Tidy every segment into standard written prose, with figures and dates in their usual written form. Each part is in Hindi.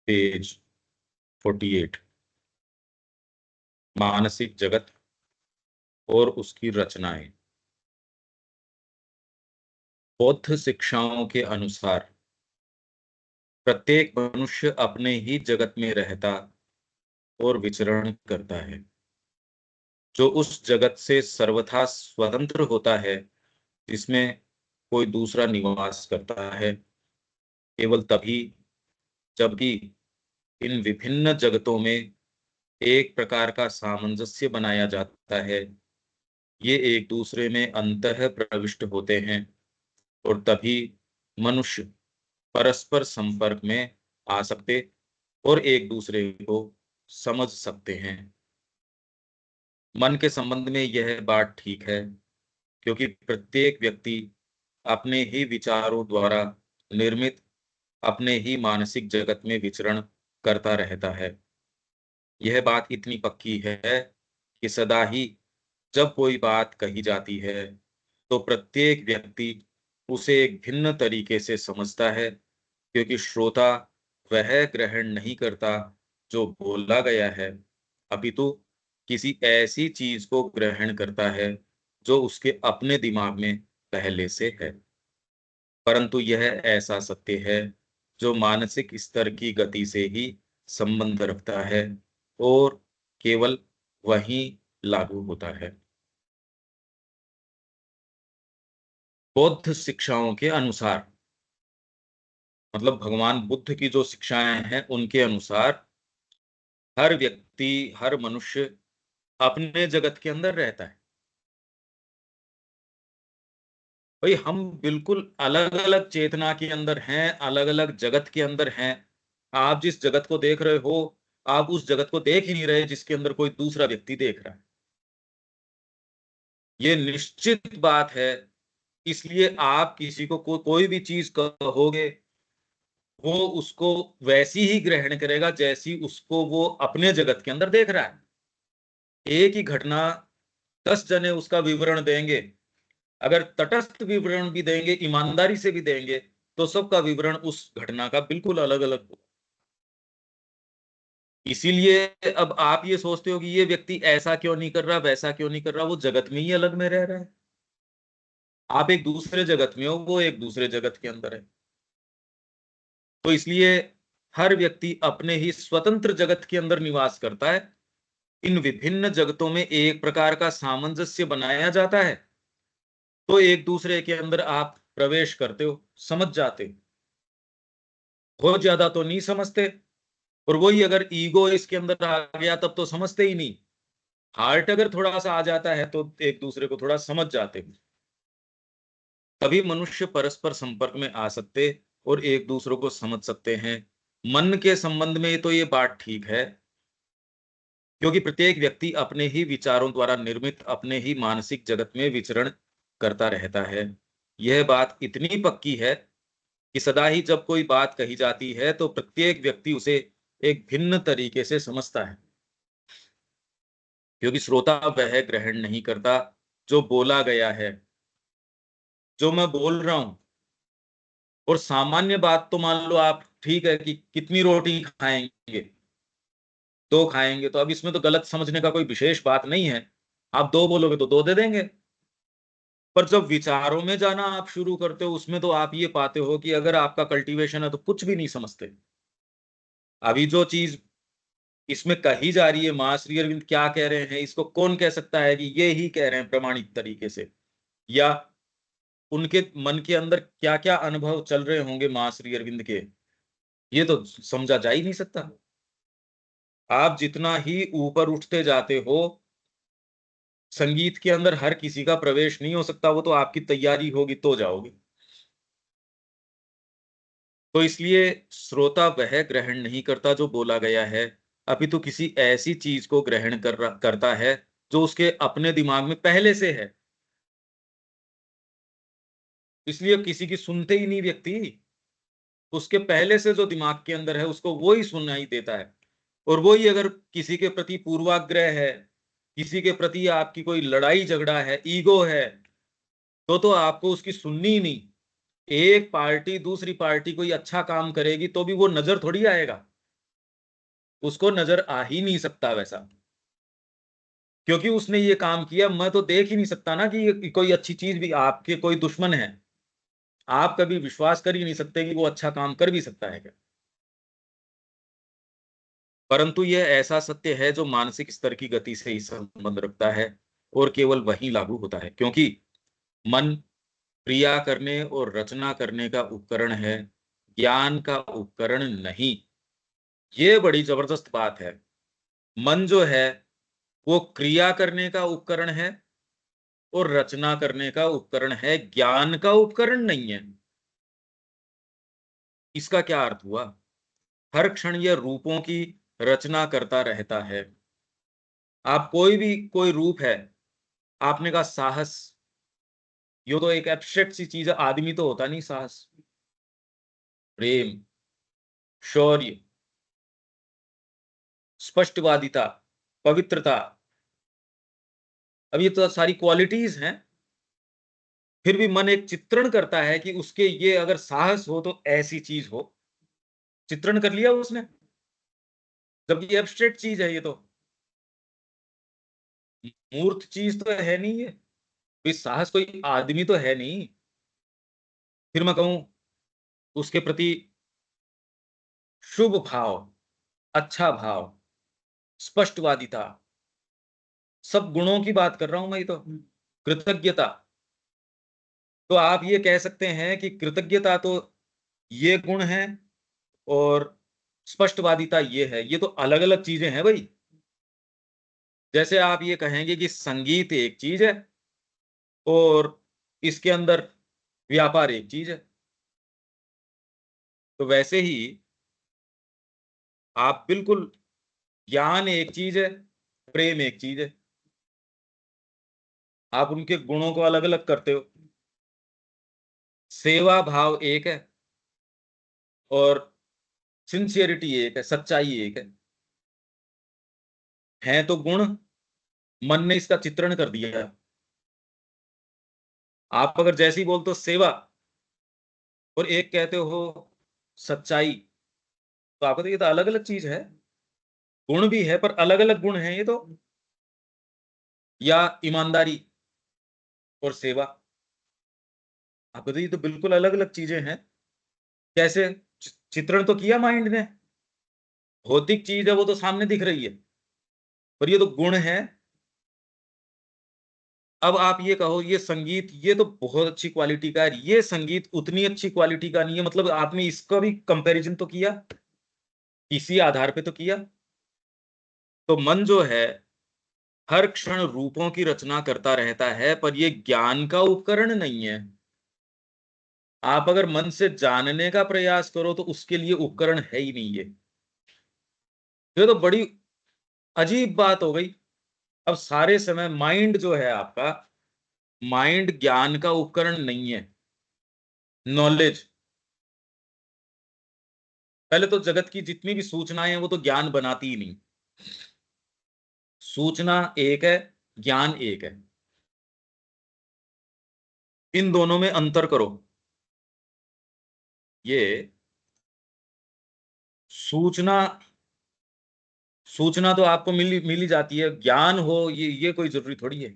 पेज 48। मानसिक जगत और उसकी रचनाएं। बौद्ध शिक्षाओं के अनुसार प्रत्येक मनुष्य अपने ही जगत में रहता और विचरण करता है। जो उस जगत से सर्वथा स्वतंत्र होता है जिसमें कोई दूसरा निवास करता है, केवल तभी जबकि इन विभिन्न जगतों में एक प्रकार का सामंजस्य बनाया जाता है, ये एक दूसरे में अंतः प्रविष्ट होते हैं और तभी मनुष्य परस्पर संपर्क में आ सकते और एक दूसरे को समझ सकते हैं। मन के संबंध में यह बात ठीक है, क्योंकि प्रत्येक व्यक्ति अपने ही विचारों द्वारा निर्मित अपने ही मानसिक जगत में विचरण करता रहता है। यह बात इतनी पक्की है कि सदा ही जब कोई बात कही जाती है तो प्रत्येक व्यक्ति उसे एक भिन्न तरीके से समझता है, क्योंकि श्रोता वह ग्रहण नहीं करता जो बोला गया है, अपितु किसी ऐसी चीज को ग्रहण करता है जो उसके अपने दिमाग में पहले से है। परंतु यह ऐसा सत्य है जो मानसिक स्तर की गति से ही संबंध रखता है और केवल वही लागू होता है। बौद्ध शिक्षाओं के अनुसार, मतलब भगवान बुद्ध की जो शिक्षाएं हैं उनके अनुसार, हर व्यक्ति, हर मनुष्य अपने जगत के अंदर रहता है। भाई हम बिल्कुल अलग अलग चेतना के अंदर हैं, अलग अलग जगत के अंदर हैं। आप जिस जगत को देख रहे हो, आप उस जगत को देख ही नहीं रहे जिसके अंदर कोई दूसरा व्यक्ति देख रहा है। ये निश्चित बात है। इसलिए आप किसी को कोई भी चीज कहोगे, वो उसको वैसी ही ग्रहण करेगा जैसी उसको वो अपने जगत के अंदर देख रहा है। एक ही घटना 10 जने उसका विवरण देंगे, अगर तटस्थ विवरण भी देंगे, ईमानदारी से भी देंगे, तो सबका विवरण उस घटना का बिल्कुल अलग अलग होगा। इसीलिए अब आप ये सोचते हो कि ये व्यक्ति ऐसा क्यों नहीं कर रहा, वैसा क्यों नहीं कर रहा, वो जगत में ही अलग में रह रहा है। आप एक दूसरे जगत में हो, वो एक दूसरे जगत के अंदर है। तो इसलिए हर व्यक्ति अपने ही स्वतंत्र जगत के अंदर निवास करता है। इन विभिन्न जगतों में एक प्रकार का सामंजस्य बनाया जाता है, तो एक दूसरे के अंदर आप प्रवेश करते हो, समझ जाते हो। बहुत ज्यादा तो नहीं समझते, और वही अगर ईगो इसके अंदर आ गया तब तो समझते ही नहीं। हार्ट अगर थोड़ा सा आ जाता है तो एक दूसरे को थोड़ा समझ जाते हैं। तभी मनुष्य परस्पर संपर्क में आ सकते और एक दूसरे को समझ सकते हैं। मन के संबंध में तो ये बात ठीक है, क्योंकि प्रत्येक व्यक्ति अपने ही विचारों द्वारा निर्मित अपने ही मानसिक जगत में विचरण करता रहता है। यह बात इतनी पक्की है कि सदा ही जब कोई बात कही जाती है तो प्रत्येक व्यक्ति उसे एक भिन्न तरीके से समझता है, क्योंकि श्रोता वह ग्रहण नहीं करता जो बोला गया है। जो मैं बोल रहा हूं, और सामान्य बात तो मान लो आप, ठीक है कि कितनी रोटी खाएंगे, 2 खाएंगे, तो अब इसमें तो गलत समझने का कोई विशेष बात नहीं है। आप 2 बोलोगे तो 2 दे देंगे। पर जब विचारों में जाना आप शुरू करते हो, उसमें तो आप ये पाते हो कि अगर आपका कल्टीवेशन है तो कुछ भी नहीं समझते। अभी जो चीज इसमें कही जा रही है, मां श्री अरविंद क्या कह रहे हैं, इसको कौन कह सकता है कि ये ही कह रहे हैं प्रमाणिक तरीके से, या उनके मन के अंदर क्या क्या अनुभव चल रहे होंगे मां श्री अरविंद के, ये तो समझा जा ही नहीं सकता। आप जितना ही ऊपर उठते जाते हो, संगीत के अंदर हर किसी का प्रवेश नहीं हो सकता, वो तो आपकी तैयारी होगी तो जाओगे। तो इसलिए श्रोता वह ग्रहण नहीं करता जो बोला गया है, अपितु किसी ऐसी चीज को ग्रहण करता है जो उसके अपने दिमाग में पहले से है। इसलिए किसी की सुनते ही नहीं व्यक्ति, उसके पहले से जो दिमाग के अंदर है उसको वो ही सुनाई देता है। और वही अगर किसी के प्रति पूर्वाग्रह है, किसी के प्रति आपकी कोई लड़ाई झगड़ा है, ईगो है, तो आपको उसकी सुननी ही नहीं। एक पार्टी दूसरी पार्टी कोई अच्छा काम करेगी तो भी वो नजर थोड़ी आएगा। उसको नजर आ ही नहीं सकता वैसा, क्योंकि उसने ये काम किया। मैं तो देख ही नहीं सकता ना कि ये कोई अच्छी चीज भी, आपके कोई दुश्मन है, आप कभी विश्वास कर ही नहीं सकते कि वो अच्छा काम कर भी सकता है क्या। परंतु यह ऐसा सत्य है जो मानसिक स्तर की गति से ही संबंध रखता है और केवल वही लागू होता है, क्योंकि मन क्रिया करने और रचना करने का उपकरण है, ज्ञान का उपकरण नहीं। ये बड़ी जबरदस्त बात है। मन जो है वो क्रिया करने का उपकरण है और रचना करने का उपकरण है, ज्ञान का उपकरण नहीं है। इसका क्या अर्थ हुआ? हर क्षण यह रूपों की रचना करता रहता है। आप कोई भी कोई रूप है, आपने कहा साहस, ये तो एक एब्स्ट्रैक्ट सी चीज है, आदमी तो होता नहीं साहस। प्रेम, शौर्य, स्पष्टवादिता, पवित्रता, अब ये तो सारी क्वालिटीज हैं। फिर भी मन एक चित्रण करता है कि उसके ये अगर साहस हो तो ऐसी चीज हो, चित्रण कर लिया उसने, जबकि एब्स्ट्रैक्ट चीज है ये तो, मूर्त चीज तो है नहीं ये। कोई साहस, कोई आदमी तो है नहीं। फिर मैं कहूं उसके प्रति शुभ भाव, अच्छा भाव, स्पष्टवादिता, सब गुणों की बात कर रहा हूं मैं, ये तो कृतज्ञता। तो आप ये कह सकते हैं कि कृतज्ञता तो ये गुण है और स्पष्टवादिता ये है, ये तो अलग अलग चीजें हैं भाई। जैसे आप ये कहेंगे कि संगीत एक चीज है और इसके अंदर व्यापार एक चीज है, तो वैसे ही आप बिल्कुल, ज्ञान एक चीज है, प्रेम एक चीज है, आप उनके गुणों को अलग अलग करते हो। सेवा भाव एक और सिंसियरिटी एक है, सच्चाई एक है तो गुण। मन ने इसका चित्रण कर दिया। आप अगर जैसी बोलते हो सेवा और एक कहते हो सच्चाई, तो आपको तो ये तो अलग अलग चीज है। गुण भी है पर अलग अलग गुण हैं ये तो, या ईमानदारी और सेवा, आपको तो ये तो बिल्कुल अलग अलग चीजें हैं। कैसे? चित्रण तो किया माइंड ने, भौतिक चीज है वो तो सामने दिख रही है, पर ये तो गुण है। अब आप ये कहो ये संगीत ये तो बहुत अच्छी क्वालिटी का है, ये संगीत उतनी अच्छी क्वालिटी का नहीं है, मतलब आपने इसका भी कंपैरिजन तो किया, इसी आधार पे तो किया। तो मन जो है हर क्षण रूपों की रचना करता रहता है, पर ये ज्ञान का उपकरण नहीं है। आप अगर मन से जानने का प्रयास करो तो उसके लिए उपकरण है ही नहीं ये तो बड़ी अजीब बात हो गई। अब सारे समय माइंड जो है आपका, माइंड ज्ञान का उपकरण नहीं है, नॉलेज। पहले तो जगत की जितनी भी सूचनाएं हैं वो तो ज्ञान बनाती ही नहीं। सूचना एक है, ज्ञान एक है, इन दोनों में अंतर करो। ये सूचना, सूचना तो आपको मिली जाती है, ज्ञान हो ये कोई जरूरी थोड़ी है।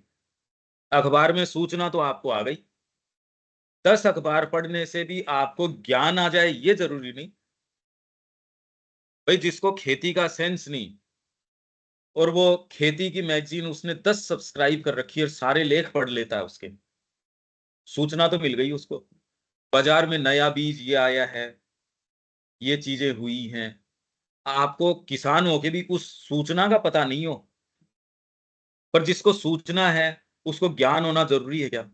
अखबार में सूचना तो आपको आ गई, 10 अखबार पढ़ने से भी आपको ज्ञान आ जाए ये जरूरी नहीं। भाई जिसको खेती का सेंस नहीं, और वो खेती की मैगजीन उसने 10 सब्सक्राइब कर रखी है और सारे लेख पढ़ लेता है उसके, सूचना तो मिल गई उसको। बाजार में नया बीज ये आया है, ये चीजें हुई हैं, आपको किसान होके भी उस सूचना का पता नहीं हो, पर जिसको सूचना है उसको ज्ञान होना जरूरी है क्या?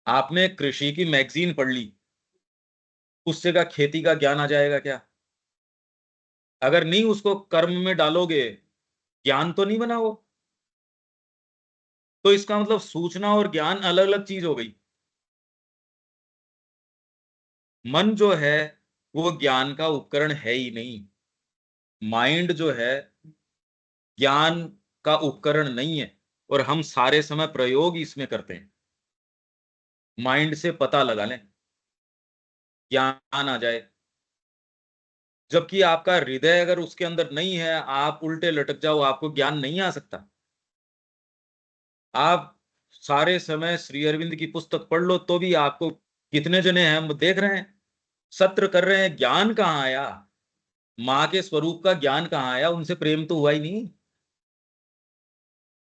आपने कृषि की मैगजीन पढ़ ली, उससे का खेती का ज्ञान आ जाएगा क्या? अगर नहीं उसको कर्म में डालोगे, ज्ञान तो नहीं बना वो। तो इसका मतलब सूचना और ज्ञान अलग अलग चीज हो गई। मन जो है वो ज्ञान का उपकरण है ही नहीं। माइंड जो है ज्ञान का उपकरण नहीं है, और हम सारे समय प्रयोग इसमें करते हैं। माइंड से पता लगा लें, ज्ञान आ जाए। जबकि आपका हृदय अगर उसके अंदर नहीं है, आप उल्टे लटक जाओ, आपको ज्ञान नहीं आ सकता। आप सारे समय श्री अरविंद की पुस्तक पढ़ लो तो भी आपको, कितने जने हैं हम देख रहे हैं, सत्र कर रहे हैं, ज्ञान कहाँ आया? माँ के स्वरूप का ज्ञान कहाँ आया? उनसे प्रेम तो हुआ ही नहीं।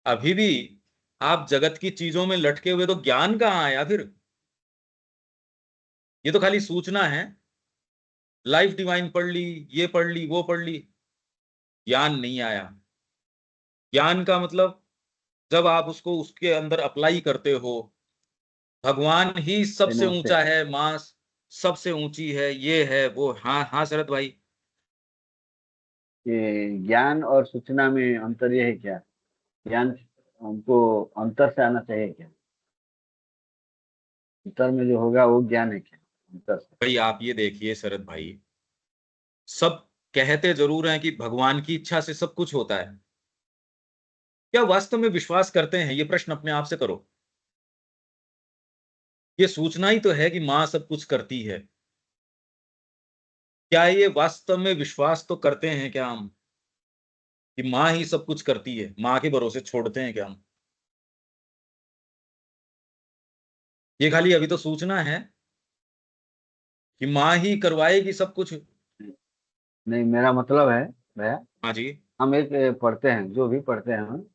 अभी भी आप जगत की चीजों में लटके हुए, तो ज्ञान कहाँ आया फिर? ये तो खाली सूचना है। लाइफ डिवाइन पढ़ ली, ये पढ़ ली, वो पढ़ ली, ज्ञान नहीं आया। ज्ञान का मतलब जब आप उसको उसके अंदर अप्लाई करते हो, भगवान ही सबसे नमस्ते। ऊंचा है, माँ सबसे ऊंची है, ये है वो। हाँ हाँ शरद भाई। ये ज्ञान और सूचना में अंतर ये है क्या? ज्ञान हमको अंतर से आना चाहिए क्या? अंतर में जो होगा वो ज्ञान है क्या, अंतर से? भाई आप ये देखिए शरद भाई, सब कहते जरूर हैं कि भगवान की इच्छा से सब कुछ होता है। क्या वास्तव में विश्वास करते हैं? ये प्रश्न अपने आप से करो। ये सूचना ही तो है कि माँ सब कुछ करती है। क्या ये वास्तव में विश्वास तो करते हैं क्या हम, कि माँ ही सब कुछ करती है? माँ के भरोसे छोड़ते हैं क्या हम? ये खाली अभी तो सूचना है कि माँ ही करवाएगी सब कुछ। नहीं, मेरा मतलब है भैया, हाँ जी। हम एक पढ़ते हैं, जो भी पढ़ते हैं हम,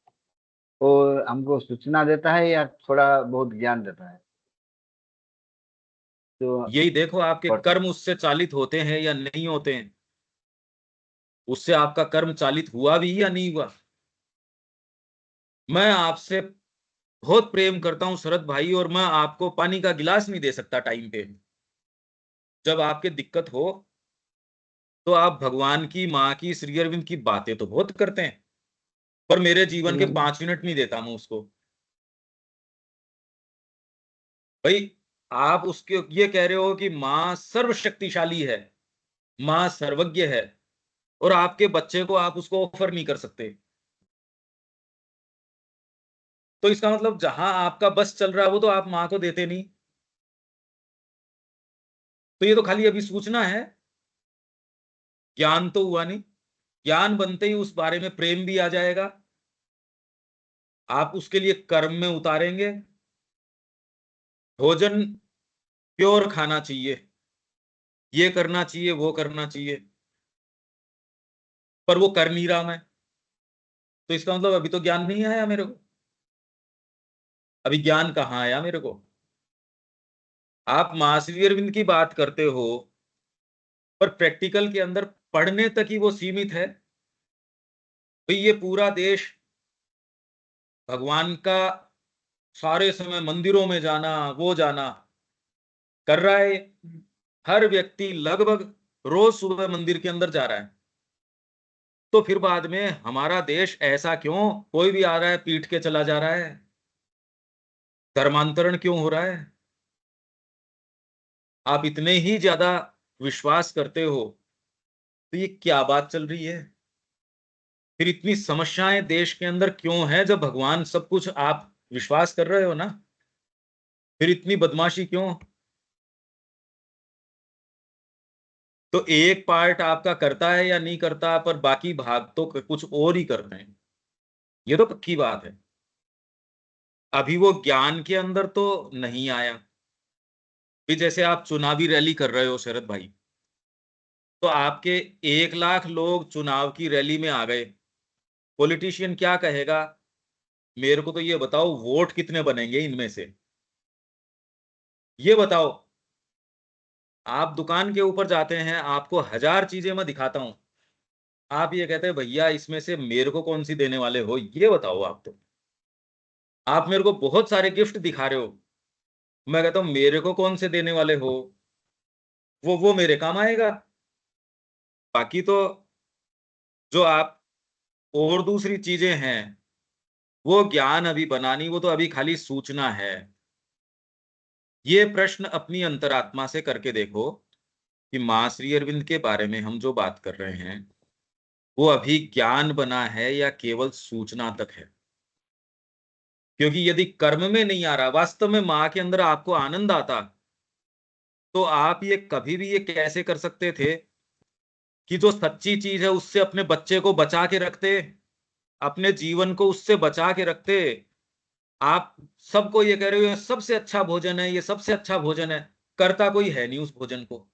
वो हमको सूचना देता है या थोड़ा बहुत ज्ञान देता है? तो यही देखो, आपके पढ़ कर्म उससे चालित होते हैं या नहीं होते हैं। उससे आपका कर्म चालित हुआ भी या नहीं हुआ। मैं आपसे बहुत प्रेम करता हूं शरद भाई, और मैं आपको पानी का गिलास नहीं दे सकता टाइम पे। जब आपके दिक्कत हो तो आप भगवान की, माँ की, श्री अरविंद की बातें तो बहुत करते हैं, पर मेरे जीवन के नहीं। 5 मिनट नहीं देता मैं उसको। भाई आप उसके ये कह रहे हो कि माँ सर्वशक्तिशाली है, माँ सर्वज्ञ है, और आपके बच्चे को आप उसको ऑफर नहीं कर सकते। तो इसका मतलब जहां आपका बस चल रहा है वो तो आप माँ को देते नहीं। तो ये तो खाली अभी सूचना है, ज्ञान तो हुआ नहीं। ज्ञान बनते ही उस बारे में प्रेम भी आ जाएगा, आप उसके लिए कर्म में उतारेंगे। भोजन प्योर खाना चाहिए, ये करना चाहिए, वो करना चाहिए, पर वो कर नहीं रहा मैं। तो इसका मतलब अभी तो ज्ञान नहीं आया मेरे को। अभी ज्ञान कहाँ आया मेरे को? आप महाश्री अरविंद की बात करते हो, पर प्रैक्टिकल के अंदर पढ़ने तक ही वो सीमित है। भाई ये पूरा देश भगवान का सारे समय मंदिरों में जाना, वो जाना कर रहा है। हर व्यक्ति लगभग रोज सुबह मंदिर के अंदर जा रहा है। तो फिर बाद में हमारा देश ऐसा क्यों, कोई भी आ रहा है पीट के चला जा रहा है? धर्मांतरण क्यों हो रहा है? आप इतने ही ज्यादा विश्वास करते हो तो ये क्या बात चल रही है? फिर इतनी समस्याएं देश के अंदर क्यों है, जब भगवान सब कुछ आप विश्वास कर रहे हो ना? फिर इतनी बदमाशी क्यों? तो एक पार्ट आपका करता है या नहीं करता, पर बाकी भाग तो कुछ और ही करते हैं। ये तो पक्की बात है। अभी वो ज्ञान के अंदर तो नहीं आया। भी जैसे आप चुनावी रैली कर रहे हो शरद भाई, तो आपके 1 लाख लोग चुनाव की रैली में आ गए। पॉलिटिशियन क्या कहेगा? मेरे को तो ये बताओ, वोट कितने बनेंगे इनमें से, ये बताओ। आप दुकान के ऊपर जाते हैं, आपको 1000 चीजें मैं दिखाता हूं, आप ये कहते हैं भैया इसमें से मेरे को कौन सी देने वाले हो, ये बताओ आप तो। आप मेरे को बहुत सारे गिफ्ट दिखा रहे हो, मैं कहता हूं मेरे को कौन से देने वाले हो, वो मेरे काम आएगा। बाकी तो जो आप और दूसरी चीजें हैं, वो ज्ञान अभी बनानी, वो तो अभी खाली सूचना है। ये प्रश्न अपनी अंतरात्मा से करके देखो कि माँ श्री अरविंद के बारे में हम जो बात कर रहे हैं, वो अभी ज्ञान बना है या केवल सूचना तक है? क्योंकि यदि कर्म में नहीं आ रहा, वास्तव में माँ के अंदर आपको आनंद आता, तो आप ये कभी भी ये कैसे कर सकते थे कि जो सच्ची चीज है उससे अपने बच्चे को बचा के रखते, अपने जीवन को उससे बचा के रखते। आप सबको ये कह रहे हो ये सबसे अच्छा भोजन है, ये सबसे अच्छा भोजन है, करता कोई है नहीं उस भोजन को।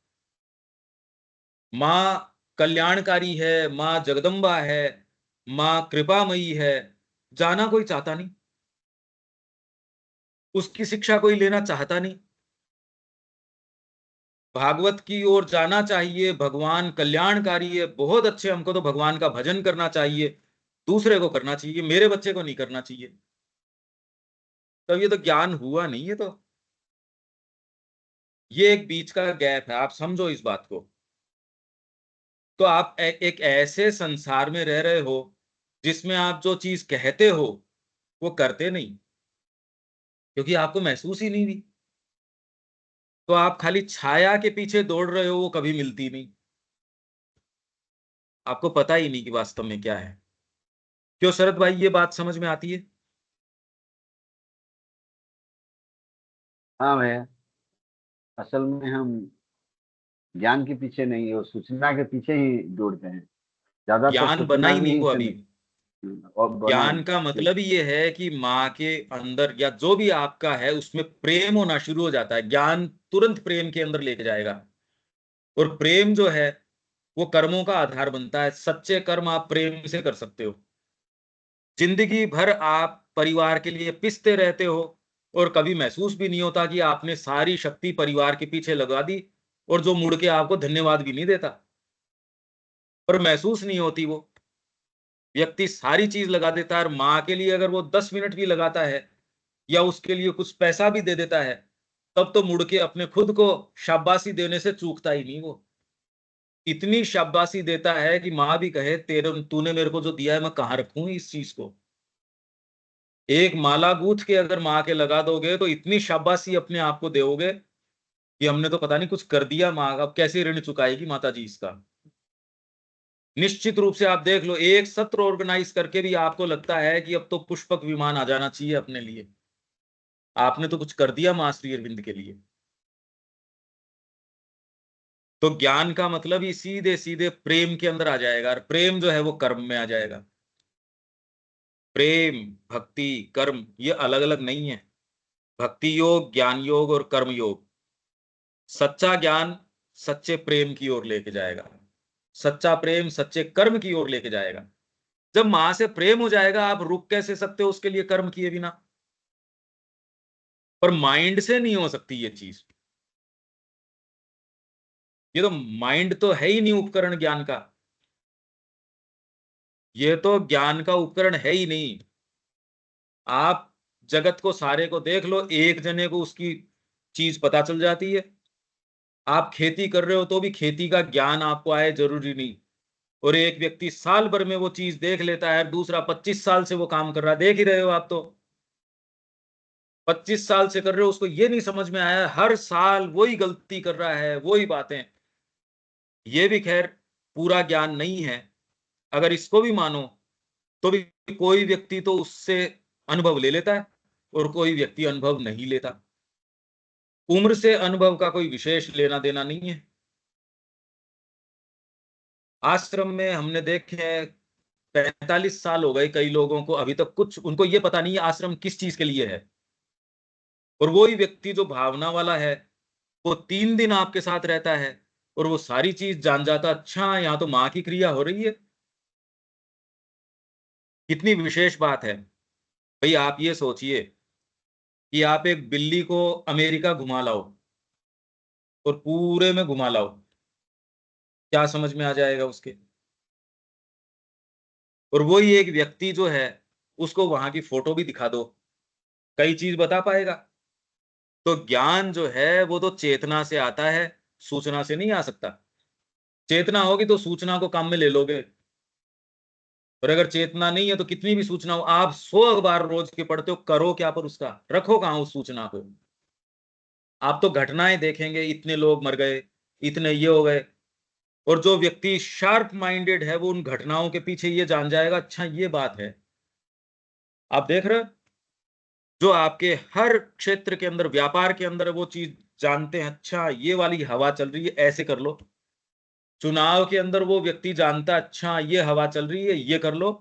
माँ कल्याणकारी है, माँ जगदम्बा है, माँ कृपामयी है, जाना कोई चाहता नहीं, उसकी शिक्षा कोई लेना चाहता नहीं। भागवत की ओर जाना चाहिए, भगवान कल्याणकारी है, बहुत अच्छे, हमको तो भगवान का भजन करना चाहिए, दूसरे को करना चाहिए, मेरे बच्चे को नहीं करना चाहिए। तब ये तो ज्ञान हुआ नहीं है। तो ये एक बीच का गैप है, आप समझो इस बात को। तो आप एक ऐसे संसार में रह रहे हो जिसमें आप जो चीज कहते हो वो करते नहीं, क्योंकि आपको महसूस ही नहीं हुई। तो आप खाली छाया के पीछे दौड़ रहे हो, वो कभी मिलती नहीं, आपको पता ही नहीं कि वास्तव में क्या है। क्यों शरद भाई, ये बात समझ में आती है? हाँ भैया, असल में हम ज्ञान के पीछे नहीं और सूचना के पीछे ही दौड़ते हैं। ज्यादातर ज्ञान बना सूचना ही नहीं भी को से अभी। और बना ज्ञान का क्यों? मतलब ही ये है कि माँ के अंदर या जो भी आपका है उसमें प्रेम होना शुरू हो जाता है। ज्ञान तुरंत प्रेम के अंदर लेके जाएगा, और प्रेम जो है वो कर्मों का आधार बनता है। सच्चे कर्म आप प्रेम से कर सकते हो। जिंदगी भर आप परिवार के लिए पिसते रहते हो और कभी महसूस भी नहीं होता कि आपने सारी शक्ति परिवार के पीछे लगा दी, और जो मुड़ के आपको धन्यवाद भी नहीं देता, पर महसूस नहीं होती वो। व्यक्ति सारी चीज लगा देता है, और माँ के लिए अगर वो 10 मिनट भी लगाता है या उसके लिए कुछ पैसा भी दे देता है, तब तो मुड़ के अपने खुद को शाबाशी देने से चूकता ही नहीं वो। इतनी शाबाशी देता है कि माँ भी कहे तेरे तूने मेरे को जो दिया है मैं कहाँ रखूं इस चीज को। एक माला गूंथ के अगर माँ के लगा दोगे तो इतनी शाबाशी अपने आप को दोगे कि हमने तो पता नहीं कुछ कर दिया। माँ अब कैसे ऋण चुकाएगी माता जी इसका? निश्चित रूप से आप देख लो, एक सत्र ऑर्गेनाइज करके भी आपको लगता है कि अब तो पुष्पक विमान आ जाना चाहिए अपने लिए। आपने तो कुछ कर दिया माँ श्री अरविंद के लिए। तो ज्ञान का मतलब ही सीधे सीधे प्रेम के अंदर आ जाएगा, और प्रेम जो है वो कर्म में आ जाएगा। प्रेम, भक्ति, कर्म ये अलग अलग नहीं है। भक्ति योग, ज्ञान योग और कर्म योग। सच्चा ज्ञान सच्चे प्रेम की ओर लेके जाएगा, सच्चा प्रेम सच्चे कर्म की ओर लेके जाएगा। जब मां से प्रेम हो जाएगा, आप रुक कैसे सकते हो उसके लिए कर्म किए बिना? पर माइंड से नहीं हो सकती ये चीज। ये तो माइंड तो है ही नहीं उपकरण ज्ञान का। ये तो ज्ञान का उपकरण है ही नहीं। आप जगत को सारे को देख लो, एक जने को उसकी चीज पता चल जाती है। आप खेती कर रहे हो तो भी खेती का ज्ञान आपको आए जरूरी नहीं। और एक व्यक्ति साल भर में वो चीज देख लेता है, दूसरा 25 साल से वो काम कर रहा है, देख ही रहे हो आप तो। 25 साल से कर रहे हो, उसको ये नहीं समझ में आया, हर साल वही गलती कर रहा है, वही बातें। ये भी खैर पूरा ज्ञान नहीं है। अगर इसको भी मानो तो भी कोई व्यक्ति तो उससे अनुभव ले लेता है और कोई व्यक्ति अनुभव नहीं लेता। उम्र से अनुभव का कोई विशेष लेना देना नहीं है। आश्रम में हमने देखे हैं 45 साल हो गए कई लोगों को, अभी तक कुछ उनको ये पता नहीं है आश्रम किस चीज के लिए है। और वही व्यक्ति जो भावना वाला है, वो 3 दिन आपके साथ रहता है और वो सारी चीज जान जाता, अच्छा यहाँ तो माँ की क्रिया हो रही है। कितनी विशेष बात है। भाई आप ये सोचिए कि आप एक बिल्ली को अमेरिका घुमा लाओ और पूरे में घुमा लाओ, क्या समझ में आ जाएगा उसके? और वही एक व्यक्ति जो है उसको वहां की फोटो भी दिखा दो, कई चीज बता पाएगा। तो ज्ञान जो है वो तो चेतना से आता है, सूचना से नहीं आ सकता। चेतना होगी तो सूचना को काम में ले लोगे, और अगर चेतना नहीं है तो कितनी भी सूचना हो, आप 100 अखबार रोज के पढ़ते हो, करो क्या पर उसका? रखो कहां उस सूचना को? आप तो घटनाएं देखेंगे, इतने लोग मर गए, इतने ये हो गए। और जो व्यक्ति शार्प माइंडेड है वो उन घटनाओं के पीछे ये जान जाएगा, अच्छा ये बात है। आप देख रहे हो जो आपके हर क्षेत्र के अंदर, व्यापार के अंदर वो चीज जानते हैं, अच्छा ये वाली हवा चल रही है, ऐसे कर लो। चुनाव के अंदर वो व्यक्ति जानता, अच्छा ये हवा चल रही है, ये कर लो।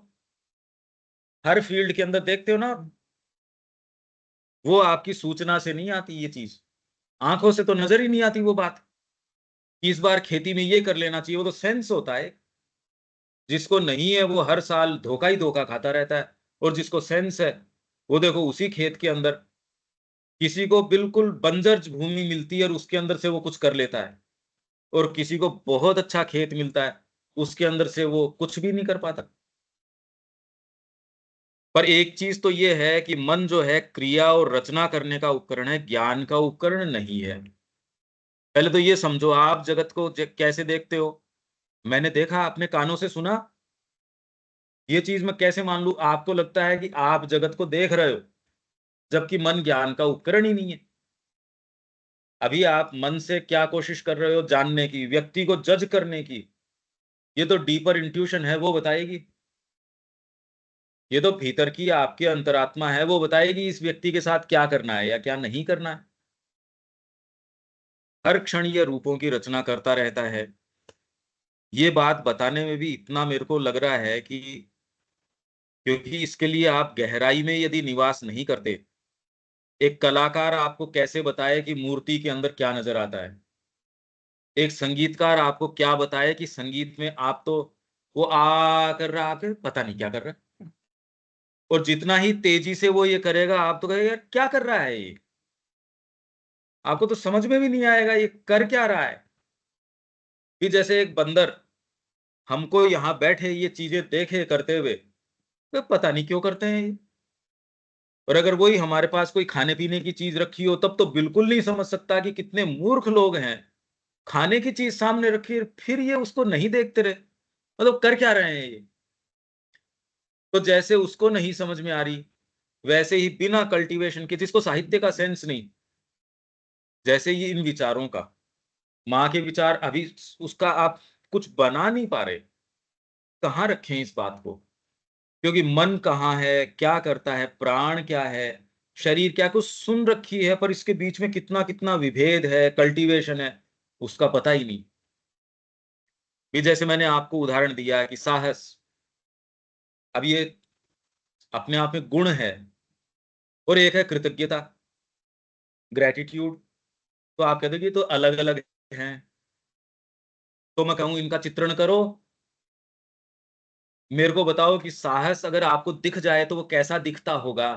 हर फील्ड के अंदर देखते हो ना, वो आपकी सूचना से नहीं आती ये चीज, आंखों से तो नजर ही नहीं आती वो बात कि इस बार खेती में ये कर लेना चाहिए। वो तो सेंस होता है। जिसको नहीं है वो हर साल धोखा ही धोखा खाता रहता है, और जिसको सेंस है वो देखो उसी खेत के अंदर किसी को बिल्कुल बंजर भूमि मिलती है और उसके अंदर से वो कुछ कर लेता है, और किसी को बहुत अच्छा खेत मिलता है, उसके अंदर से वो कुछ भी नहीं कर पाता। पर एक चीज तो ये है कि मन जो है क्रिया और रचना करने का उपकरण है, ज्ञान का उपकरण नहीं है। पहले तो ये समझो, आप जगत को कैसे देखते हो? मैंने देखा, आपने कानों से सुना, ये चीज मैं कैसे मान लूं? आपको लगता है कि आप जगत को देख रहे हो, जबकि मन ज्ञान का उपकरण ही नहीं है। अभी आप मन से क्या कोशिश कर रहे हो? जानने की, व्यक्ति को जज करने की। ये तो डीपर इंट्यूशन है, वो बताएगी। ये तो भीतर की आपकी अंतरात्मा है, वो बताएगी इस व्यक्ति के साथ क्या करना है या क्या नहीं करना है। हर क्षण ये रूपों की रचना करता रहता है। ये बात बताने में भी इतना मेरे को लग रहा है कि क्योंकि इसके लिए आप गहराई में यदि निवास नहीं करते, एक कलाकार आपको कैसे बताए कि मूर्ति के अंदर क्या नजर आता है? एक संगीतकार आपको क्या बताए कि संगीत में आप तो वो आ कर रहा, आके पता नहीं क्या कर रहा है। और जितना ही तेजी से वो ये करेगा, आप तो कहेगा यार क्या कर रहा है ये, आपको तो समझ में भी नहीं आएगा ये कर क्या रहा है। कि जैसे एक बंदर हमको यहाँ बैठे ये चीजें देखे करते हुए, तो पता नहीं क्यों करते हैं ये। और अगर वही हमारे पास कोई खाने पीने की चीज रखी हो, तब तो बिल्कुल नहीं समझ सकता कि कितने मूर्ख लोग हैं। खाने की चीज सामने रखी है, फिर ये उसको नहीं देखते रहे, मतलब कर क्या रहे हैं ये। तो जैसे उसको नहीं समझ में आ रही, वैसे ही बिना कल्टीवेशन के, जिसको साहित्य का सेंस नहीं, जैसे ही इन विचारों का, माँ के विचार अभी उसका आप कुछ बना नहीं पा रहे, कहाँ रखें इस बात को? क्योंकि मन कहाँ है, क्या करता है, प्राण क्या है, शरीर क्या, कुछ सुन रखी है, पर इसके बीच में कितना कितना विभेद है, कल्टीवेशन है, उसका पता ही नहीं। भी जैसे मैंने आपको उदाहरण दिया है कि साहस, अब ये अपने आप में गुण है, और एक है कृतज्ञता, ग्रेटिट्यूड। तो आप कहते हो कि ये तो अलग अलग हैं, तो मैं कहूं इनका चित्रण करो। मेरे को बताओ कि साहस अगर आपको दिख जाए तो वो कैसा दिखता होगा?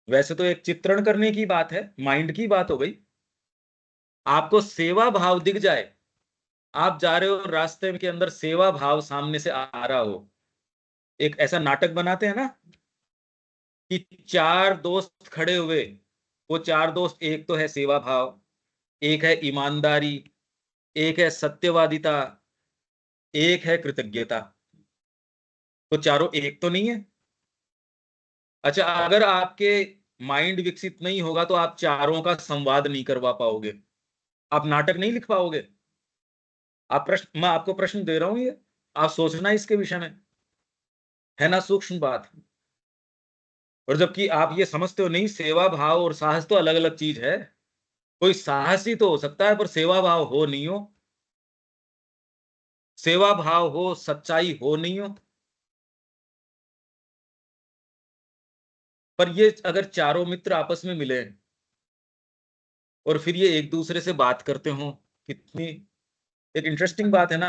वैसे तो एक चित्रण करने की बात है, माइंड की बात हो गई। आपको सेवा भाव दिख जाए, आप जा रहे हो रास्ते के अंदर, सेवा भाव सामने से आ रहा हो, एक ऐसा नाटक बनाते हैं ना कि चार दोस्त खड़े हुए, वो चार दोस्त, एक तो है सेवा भाव, एक है ईमानदारी, एक है सत्यवादिता, एक है कृतज्ञता। तो चारों एक तो नहीं है। अच्छा, अगर आपके माइंड विकसित नहीं होगा तो आप चारों का संवाद नहीं करवा पाओगे, आप नाटक नहीं लिख पाओगे। आप प्रश्न, मैं आपको प्रश्न दे रहा हूं, ये आप सोचना इसके विषय में, है ना सूक्ष्म बात। और जबकि आप ये समझते हो नहीं, सेवा भाव और साहस तो अलग अलग चीज है। कोई साहसी तो हो सकता है पर सेवा भाव हो नहीं हो, सेवा भाव हो सच्चाई हो नहीं हो। पर ये अगर चारों मित्र आपस में मिले और फिर ये एक दूसरे से बात करते हो, कितनी एक इंटरेस्टिंग बात है ना।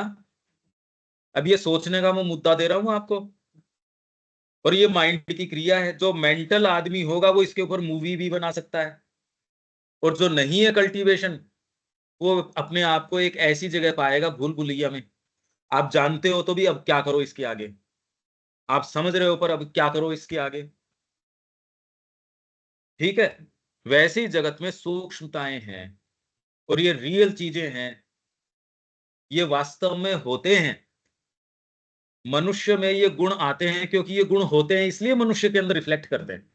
अब ये सोचने का मैं मुद्दा दे रहा हूं आपको, और ये माइंड की क्रिया है। जो मेंटल आदमी होगा वो इसके ऊपर मूवी भी बना सकता है, और जो नहीं है कल्टीवेशन, वो अपने आप को एक ऐसी जगह पाएगा भूल भुलैया में। आप जानते हो तो भी अब क्या करो इसके आगे, आप समझ रहे हो पर अब क्या करो इसके आगे। ठीक है, वैसे ही जगत में सूक्ष्मताएं हैं, और ये रियल चीजें हैं, ये वास्तव में होते हैं। मनुष्य में ये गुण आते हैं, क्योंकि ये गुण होते हैं इसलिए मनुष्य के अंदर रिफ्लेक्ट करते हैं।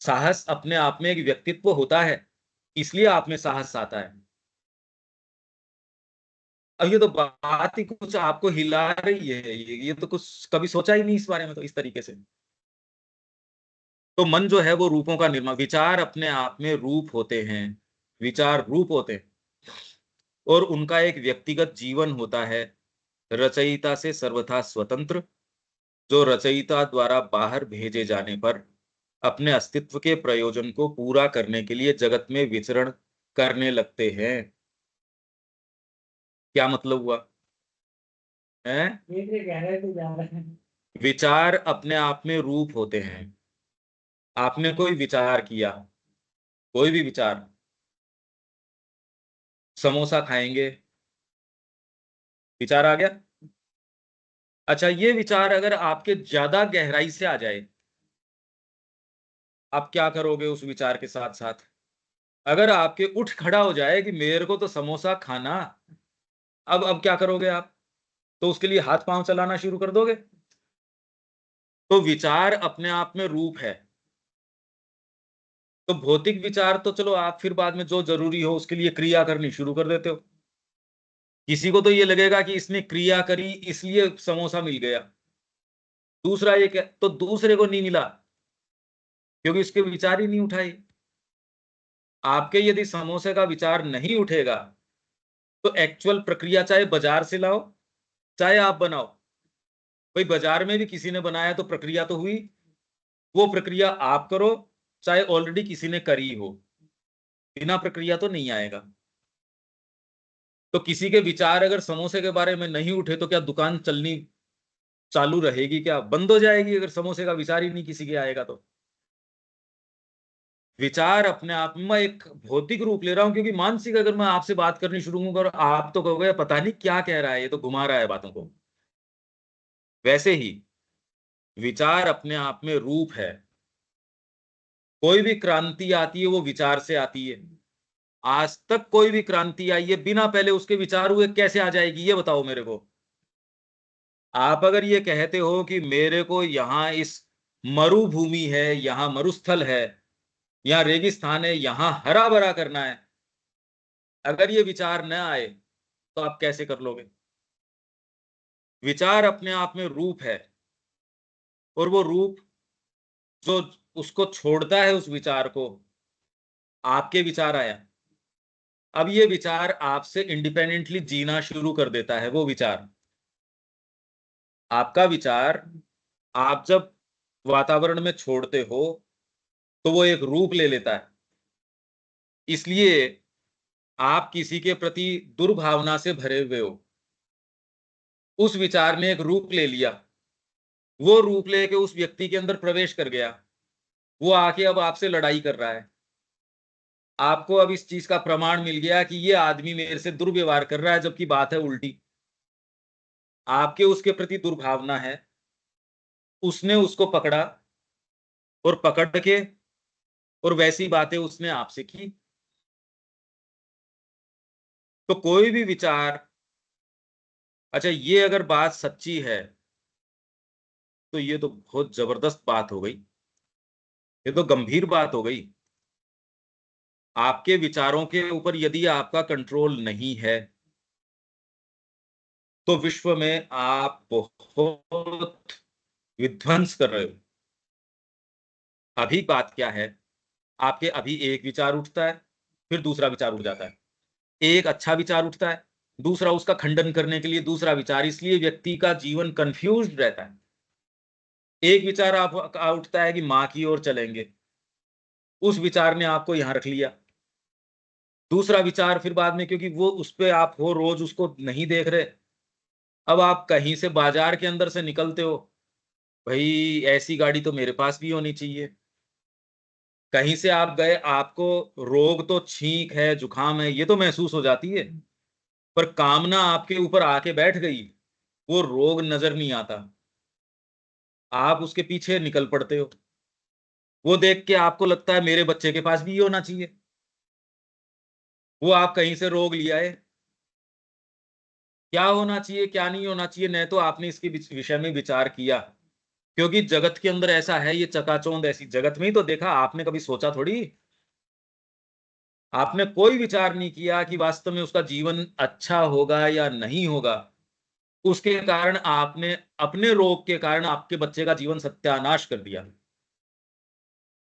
साहस अपने आप में एक व्यक्तित्व होता है, इसलिए आप में साहस आता है। अब ये तो बात ही कुछ आपको हिला रही है, ये तो कुछ कभी सोचा ही नहीं इस बारे में तो इस तरीके से। तो मन जो है वो रूपों का निर्माण, विचार अपने आप में रूप होते हैं, विचार रूप होते हैं, और उनका एक व्यक्तिगत जीवन होता है, रचयिता से सर्वथा स्वतंत्र, जो रचयिता द्वारा बाहर भेजे जाने पर अपने अस्तित्व के प्रयोजन को पूरा करने के लिए जगत में विचरण करने लगते हैं। क्या मतलब हुआ है? ये कह रहे थे जा रहे हैं। विचार अपने आप में रूप होते हैं। आपने कोई विचार किया, कोई भी विचार, समोसा खाएंगे, विचार आ गया। अच्छा, ये विचार अगर आपके ज्यादा गहराई से आ जाए, आप क्या करोगे उस विचार के साथ साथ? अगर आपके उठ खड़ा हो जाए कि मेरे को तो समोसा खाना, अब क्या करोगे आप? तो उसके लिए हाथ पांव चलाना शुरू कर दोगे। तो विचार अपने आप में रूप है। तो भौतिक विचार तो चलो आप फिर बाद में जो जरूरी हो उसके लिए क्रिया करनी शुरू कर देते हो। किसी को तो ये लगेगा कि इसने क्रिया करी इसलिए समोसा मिल गया, दूसरा ये क्या, तो दूसरे को नहीं मिला क्योंकि उसके विचार ही नहीं उठाए। आपके यदि समोसे का विचार नहीं उठेगा तो एक्चुअल प्रक्रिया चाहे बाजार से लाओ चाहे आप बनाओ, भाई बाजार में भी किसी ने बनाया तो प्रक्रिया तो हुई, वो प्रक्रिया आप करो चाहे ऑलरेडी किसी ने करी हो, बिना प्रक्रिया तो नहीं आएगा। तो किसी के विचार अगर समोसे के बारे में नहीं उठे तो क्या दुकान चलनी चालू रहेगी? क्या बंद हो जाएगी अगर समोसे का विचार ही नहीं किसी के आएगा तो? विचार अपने आप में, मैं एक भौतिक रूप ले रहा हूं क्योंकि मानसिक अगर मैं आपसे बात करनी शुरू करूंगा और आप तो कहोगे पता नहीं क्या कह रहा है, ये तो घुमा रहा है बातों को। वैसे ही विचार अपने आप में रूप है। कोई भी क्रांति आती है वो विचार से आती है। आज तक कोई भी क्रांति आई है बिना पहले उसके विचार हुए कैसे आ जाएगी, ये बताओ मेरे को। आप अगर ये कहते हो कि मेरे को यहाँ इस मरुभूमि है, यहाँ मरुस्थल है, यहाँ रेगिस्तान है, यहाँ हरा भरा करना है, अगर ये विचार न आए तो आप कैसे कर लोगे? विचार अपने आप में रूप है, और वो रूप जो उसको छोड़ता है उस विचार को, आपके विचार आया, अब ये विचार आपसे इंडिपेंडेंटली जीना शुरू कर देता है। वो विचार, आपका विचार, आप जब वातावरण में छोड़ते हो तो वो एक रूप ले लेता है। इसलिए आप किसी के प्रति दुर्भावना से भरे हुए हो, उस विचार ने एक रूप ले लिया, वो रूप लेके उस व्यक्ति के अंदर प्रवेश कर गया, वो आके अब आपसे लड़ाई कर रहा है। आपको अब इस चीज का प्रमाण मिल गया कि ये आदमी मेरे से दुर्व्यवहार कर रहा है, जबकि बात है उल्टी। आपके उसके प्रति दुर्भावना है, उसने उसको पकड़ा और पकड़ के और वैसी बातें उसने आपसे की। तो कोई भी विचार, अच्छा ये अगर बात सच्ची है तो ये तो बहुत जबरदस्त बात हो गई, ये तो गंभीर बात हो गई। आपके विचारों के ऊपर यदि आपका कंट्रोल नहीं है तो विश्व में आप बहुत विध्वंस कर रहे हो। अभी बात क्या है, आपके अभी एक विचार उठता है, फिर दूसरा विचार उठ जाता है, एक अच्छा विचार उठता है, दूसरा उसका खंडन करने के लिए दूसरा विचार, इसलिए व्यक्ति का जीवन कंफ्यूज्ड रहता है। एक विचार आप उठता है कि मां की ओर चलेंगे, उस विचार ने आपको यहां रख लिया। दूसरा विचार फिर बाद में, क्योंकि वो उस पे आप हो रोज उसको नहीं देख रहे, अब आप कहीं से बाजार के अंदर से निकलते हो, भाई ऐसी गाड़ी तो मेरे पास भी होनी चाहिए। कहीं से आप गए, आपको रोग तो छींक है जुकाम है ये तो महसूस हो जाती है, पर कामना आपके ऊपर आके बैठ गई, वो रोग नजर नहीं आता, आप उसके पीछे निकल पड़ते हो। वो देख के आपको लगता है मेरे बच्चे के पास भी ये होना चाहिए, वो आप कहीं से रोग लिया है। क्या होना चाहिए क्या नहीं होना चाहिए, न तो आपने इसके विषय में विचार किया, क्योंकि जगत के अंदर ऐसा है, ये चकाचौंध ऐसी जगत में ही तो देखा, आपने कभी सोचा थोड़ी। आपने कोई विचार नहीं किया कि वास्तव में उसका जीवन अच्छा होगा या नहीं होगा। उसके कारण आपने अपने रोग के कारण आपके बच्चे का जीवन सत्यानाश कर दिया।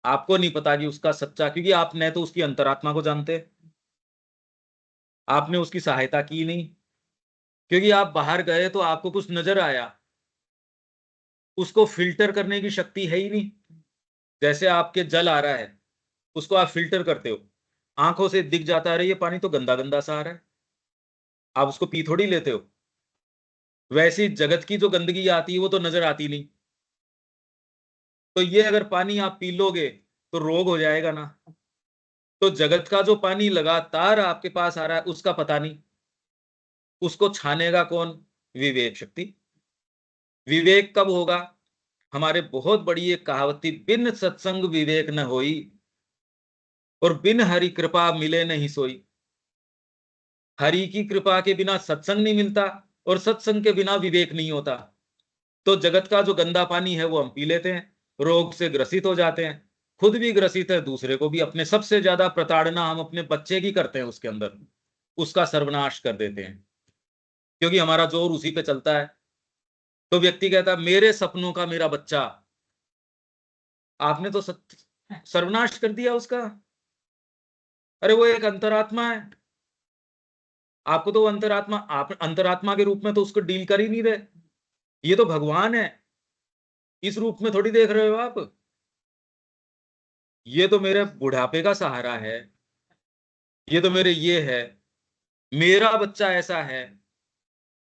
आपको नहीं पता कि उसका सच्चा, क्योंकि आप न तो उसकी अंतरात्मा को जानते, आपने उसकी सहायता की नहीं, क्योंकि आप बाहर गए तो आपको कुछ नजर आया, उसको फिल्टर करने की शक्ति है ही नहीं। जैसे आपके जल आ रहा है, उसको आप फिल्टर करते हो, आंखों से दिख जाता है ये पानी तो गंदा गंदा सा आ रहा है, आप उसको पी थोड़ी लेते हो। वैसी जगत की जो गंदगी आती है वो तो नजर आती नहीं। तो ये अगर पानी आप पी लोगे तो रोग हो जाएगा ना। तो जगत का जो पानी लगातार आपके पास आ रहा है उसका पता नहीं, उसको छानेगा कौन? विवेक शक्ति। विवेक कब होगा? हमारे बहुत बड़ी एक कहावत थी, बिन सत्संग विवेक न होई, और बिन हरि कृपा मिले नहीं सोई। हरि की कृपा के बिना सत्संग नहीं मिलता, और सत्संग के बिना विवेक नहीं होता। तो जगत का जो गंदा पानी है वो हम पी लेते हैं, रोग से ग्रसित हो जाते हैं, खुद भी ग्रसित है, दूसरे को भी। अपने सबसे ज्यादा प्रताड़ना हम अपने बच्चे की करते हैं, उसके अंदर उसका सर्वनाश कर देते हैं, क्योंकि हमारा जोर उसी पे चलता है। तो व्यक्ति कहता है मेरे सपनों का मेरा बच्चा, आपने तो सर्वनाश कर दिया उसका। अरे वो एक अंतरात्मा है, आपको तो वो अंतरात्मा, आप अंतरात्मा के रूप में तो उसको डील कर ही नहीं रहे। ये तो भगवान है, इस रूप में थोड़ी देख रहे हो आप। ये तो मेरे बुढ़ापे का सहारा है, ये तो मेरे ये है, मेरा बच्चा ऐसा है,